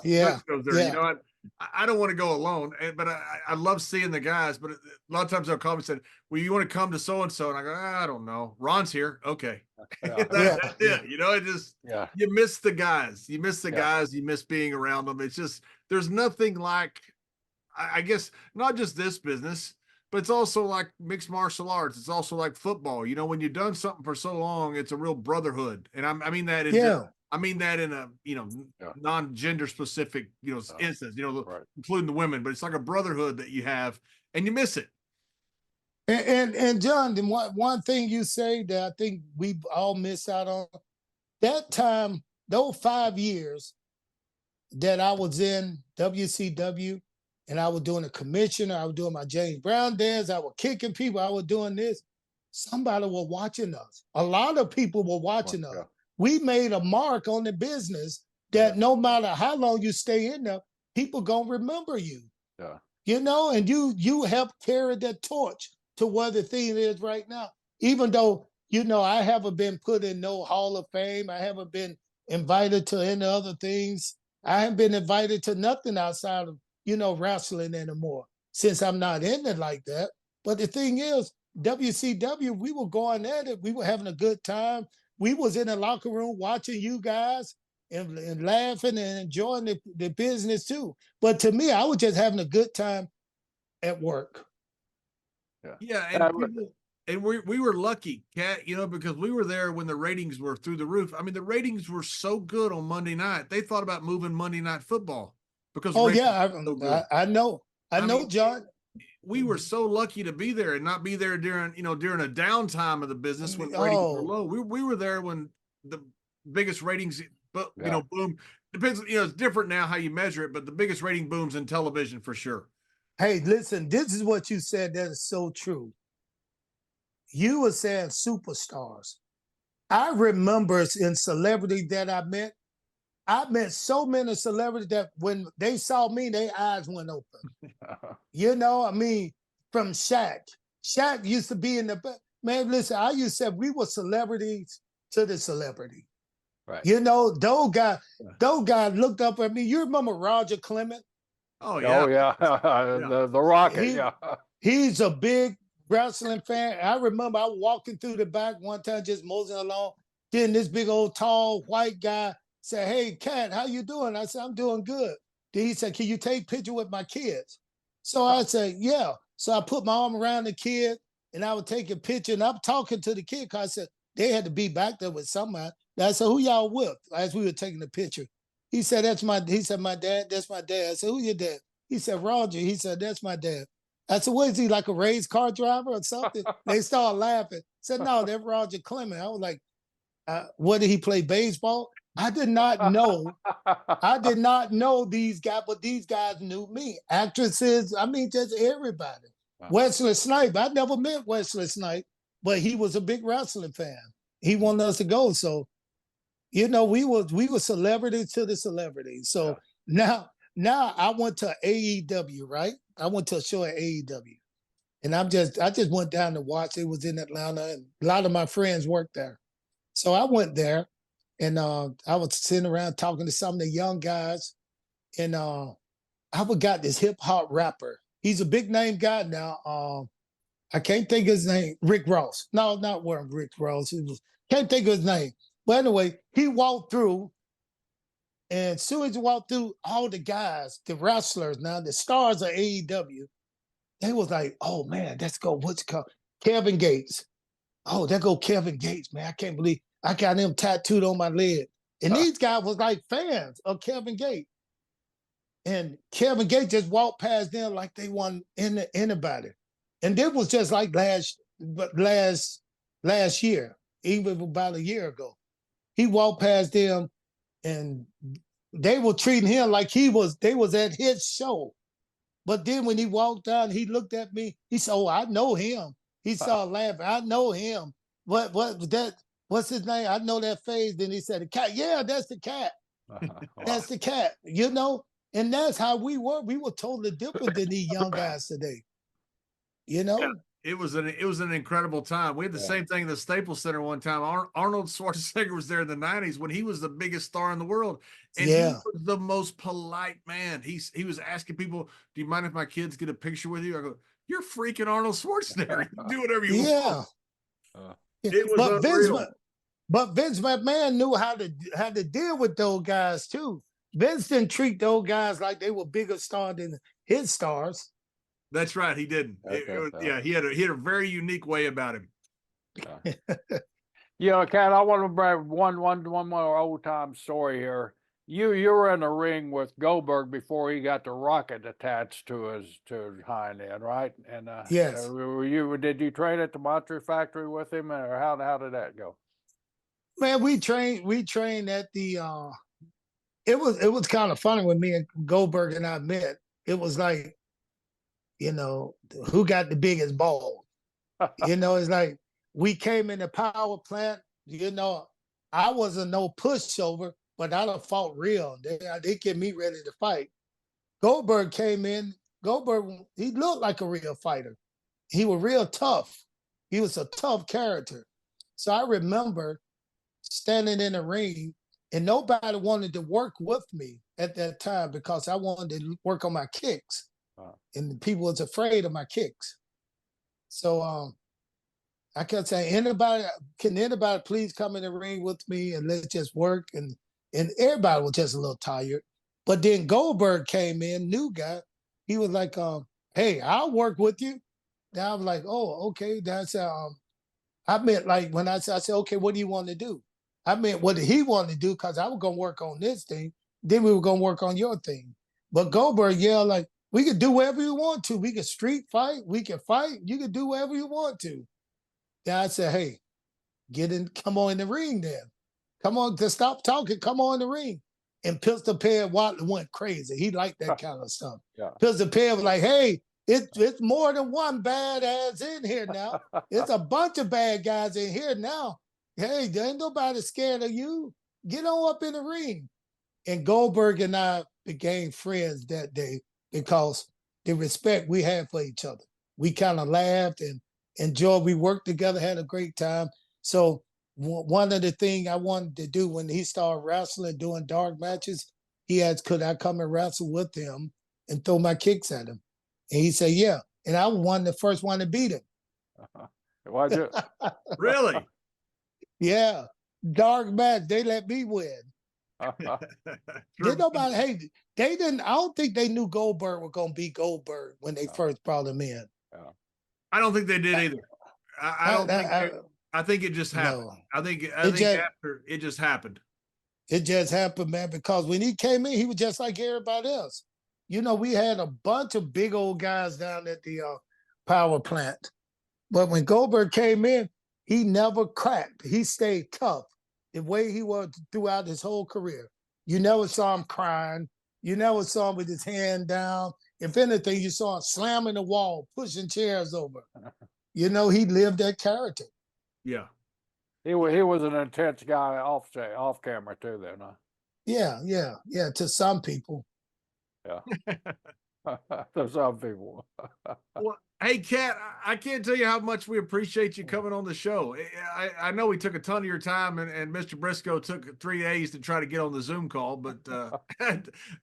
Briscoe's there. You Yeah. know, I don't want to go alone, but I love seeing the guys. But a lot of times they'll call me and say, "Well, you want to come to so and so?" And I go, I don't know. Ron's here, okay. Yeah. Yeah. That's it. You know, it just Yeah. you miss the guys. You miss the Yeah. guys. You miss being around them. It's just there's nothing like, I guess, not just this business, but it's also like mixed martial arts. It's also like football. You know, when you've done something for so long, it's a real brotherhood. And I mean that in Yeah. I mean that in a, you know, Yeah. non-gender specific, you know, Yeah. instance, you know, Right. including the women, but it's like a brotherhood that you have and you miss it. And John, then one thing you say that I think we all miss out on, that time, those 5 years that I was in WCW and I was doing a commissioner, I was doing my James Brown dance, I was kicking people, I was doing this. Somebody was watching us. A lot of people were watching us. Yeah. We made a mark on the business Yeah. that no matter how long you stay in there, people gonna remember you. Yeah. You know, and you helped carry that torch to where the thing is right now. Even though, you know, I haven't been put in no Hall of Fame, I haven't been invited to any other things. I haven't been invited to nothing outside of, you know, wrestling anymore since I'm not in it like that. But the thing is, WCW, we were going at it. We were having a good time. We was in the locker room watching you guys and laughing and enjoying the business too. But to me, I was just having a good time at work. Yeah. Yeah, And I and would- people, and we were lucky, Kat, you know, because we were there when the ratings were through the roof. I mean, the ratings were so good on Monday night. They thought about moving Monday Night Football because Oh ratings yeah, were so good. I know. I know, mean, John. we were so lucky to be there and not be there during, you know, during a downtime of the business when ratings were Oh, low. We were there when the biggest ratings, but you Yeah. know, boom. Depends, you know, it's different now how you measure it, but the biggest rating booms in television for sure. hey, listen, this is what you said that is so true. You were saying superstars. I remember in celebrity that I met so many celebrities that when they saw me, their eyes went open. You know, I mean, from Shaq. Shaq used to be in the man. Listen, I used to say we were celebrities to the celebrity. Right. You know, those guys looked up at me. You remember Roger Clement? Oh yeah. Oh yeah. The Rocket. He- Yeah. He's a big wrestling fan. I remember I was walking through the back one time, just moseying along. Then this big old tall white guy said, "Hey, Cat, how you doing?" I said, "I'm doing good." Then he said, "Can you take picture with my kids?" So I said, "Yeah." So I put my arm around the kid and I would take a picture. And I'm talking to the kid because I said they had to be back there with somebody. And I said, "Who y'all with?" As we were taking the picture. He said, he said, "My dad, that's my dad." I said, "Who your dad?" He said, "Roger." He said, "That's my dad." I said, "What is he, like a race car driver or something?" They started laughing. Said, "No, that's Roger Clement." I was like, what did he play baseball? I did not know. I did not know these guys, but these guys knew me. Actresses, I mean, just everybody. Wow. Wesley Snipes, I never met Wesley Snipes, but he was a big wrestling fan. He wanted us to go. So, you know, we were celebrities to the celebrities. So now I went to AEW, right? I went to a show at AEW. And I just went down to watch. It was in Atlanta, and a lot of my friends worked there. So I went there and I was sitting around talking to some of the young guys. And I forgot this hip hop rapper. He's a big name guy now. I can't think of his name. Rick Ross. No, not where Rick Ross. Can't think of his name. But anyway, he walked through. And as soon as he walked through, all the guys, the wrestlers now, the stars of AEW, they was like, "Oh man, let's go. What's it called? Kevin Gates. Oh, there go Kevin Gates, man. I can't believe I got him tattooed on my leg." And these guys was like fans of Kevin Gates. And Kevin Gates just walked past them like they weren't anybody. And this was just like last year, even about a year ago. He walked past them and they were treating him like they was at his show. But then when he walked down, he looked at me. He said, "Oh, I know him." He started laughing. "I know him. What was that? What's his name? I know that face." Then he said, "The cat." "Yeah, that's the cat." That's the cat, you know, and that's how we were. We were totally different than these young guys today. You Yeah, know? it was an incredible time. We had the same thing at the Staples Center one time. Arnold Schwarzenegger was there in the 90s when he was the biggest star in the world. And he Yeah. was the most polite man. He was asking people, "Do you mind if my kids get a picture with you?" I go, "You're freaking Arnold Schwarzenegger. You do whatever you Yeah. want." Uh, It was But unreal. Vince McMahon knew how to deal with those guys too. Vince didn't treat those guys like they were bigger stars than his stars. That's right. He didn't. Yeah, he had a very unique way about him. You know, Cat, I want to bring one more old time story here. You were in the ring with Goldberg before he got the rocket attached to his hind end, right? And Yes. did you train at the Monterey factory with him, or how did that go? Man, we trained at the it was kind of funny when me and Goldberg and I met. It was like, you know, who got the biggest ball? You know, it's like we came in the power plant, you know, I wasn't no pushover, but I done fought real. They get me ready to fight. Goldberg came in. Goldberg, he looked like a real fighter. He was real tough. He was a tough character. So I remember standing in the ring, and nobody wanted to work with me at that time because I wanted to work on my kicks. And people was afraid of my kicks. So I kept saying, can anybody please come in the ring with me and let's just work? And everybody was just a little tired. But then Goldberg came in, new guy. He was like, hey, I'll work with you. Then I was like, oh, okay. That's I meant like when I said, okay, what do you want to do? I meant what did he want to do? Because I was gonna work on this thing. Then we were gonna work on your thing. But Goldberg yelled like, we could do whatever you want to. We could street fight. We can fight. You can do whatever you want to. Then I said, hey, come on in the ring then. Come on, to stop talking, come on in the ring. And Pistol Perry Watley went crazy. He liked that kind of stuff. Yeah. Pistol Perry was like, hey, it's more than one badass in here now. It's a bunch of bad guys in here now. Hey, there ain't nobody scared of you. Get on up in the ring. And Goldberg and I became friends that day because the respect we had for each other. We kind of laughed and enjoyed. We worked together, had a great time. So one of the things I wanted to do when he started wrestling, doing dark matches, he asked, could I come and wrestle with him and throw my kicks at him? And he said, yeah. And I was the first one to beat him. Why'd you? Really? Yeah. Dark match. They let me win. Did nobody, hey, they didn't, I don't think they knew Goldberg was going to be Goldberg when they first brought him in. I don't think they did either. I think it just happened. No. I think after it just happened. It just happened, man, because when he came in, he was just like everybody else. You know, we had a bunch of big old guys down at the power plant. But when Goldberg came in, he never cracked. He stayed tough the way he was throughout his whole career. You never saw him crying. You never saw him with his hand down. If anything, you saw him slamming the wall, pushing chairs over. You know, he lived that character. Yeah. He was an intense guy off camera too, then, huh? Yeah. To some people. Yeah. To some people. Well, hey, Kat, I can't tell you how much we appreciate you coming on the show. I know we took a ton of your time, and Mr. Brisco took 3 days to try to get on the Zoom call, but brother,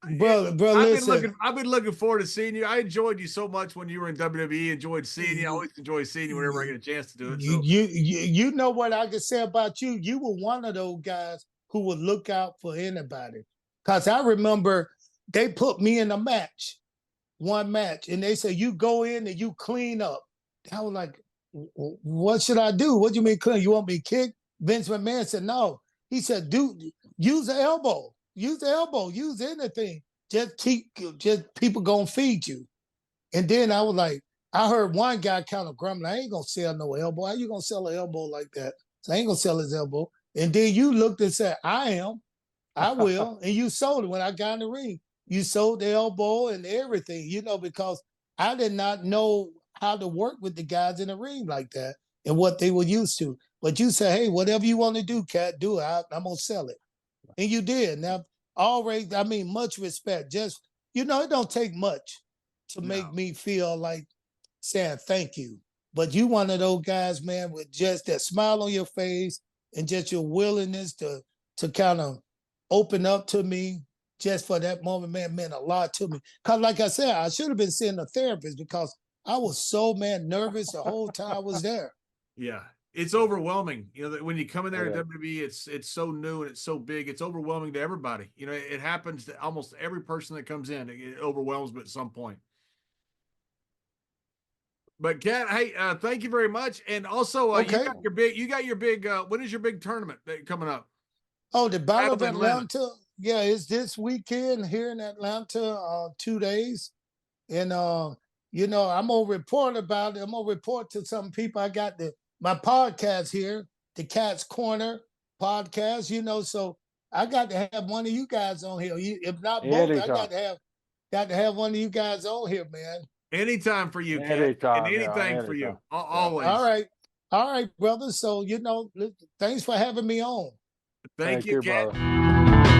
I've been looking forward to seeing you. I enjoyed you so much when you were in WWE. Enjoyed seeing you. I always enjoy seeing you whenever I get a chance to do it. So. You know what I can say about you? You were one of those guys who would look out for anybody. Because I remember they put me in a match. One match, and they say you go in and you clean up. I was like, what should I do? What do you mean clean? You want me to kick? Vince McMahon said no. He said, dude, use the elbow, use anything. Just people gonna feed you. And then I was like, I heard one guy kind of grumbling, I ain't gonna sell no elbow. How you gonna sell an elbow like that? So I ain't gonna sell his elbow. And then you looked and said, I will. And you sold it when I got in the ring. You sold the elbow and everything, you know, because I did not know how to work with the guys in the ring like that and what they were used to. But you said, hey, whatever you want to do, Kat, do it. I'm going to sell it. And you did. Now, always, I mean, much respect. Just, it don't take much to make No. me feel like saying thank you. But you one of those guys, man, with just that smile on your face and just your willingness to kind of open up to me just for that moment, man, meant a lot to me. Cause like I said, I should have been seeing a therapist because I was so nervous the whole time I was there. Yeah. It's overwhelming. That when you come in there It at is. WB, it's so new and it's so big. It's overwhelming to everybody. It happens to almost every person that comes in. It overwhelms them at some point. But Kat, hey, thank you very much. And also, you Okay. got your big. When is your big tournament coming up? Oh, the Battle of Battle of Atlanta. Atlanta. Yeah, it's this weekend here in Atlanta, 2 days. And I'm gonna report about it. I'm gonna report to some people. I got my podcast here, the Cat's Corner podcast, so I got to have one of you guys on here. If not both, I Anytime. got to have one of you guys on here, man. Anytime for you, Kat. And Anytime, yeah, anything for you. anytime. Yeah. Always. All right, brother. So, thanks for having me on. Thank you, Kat. brother.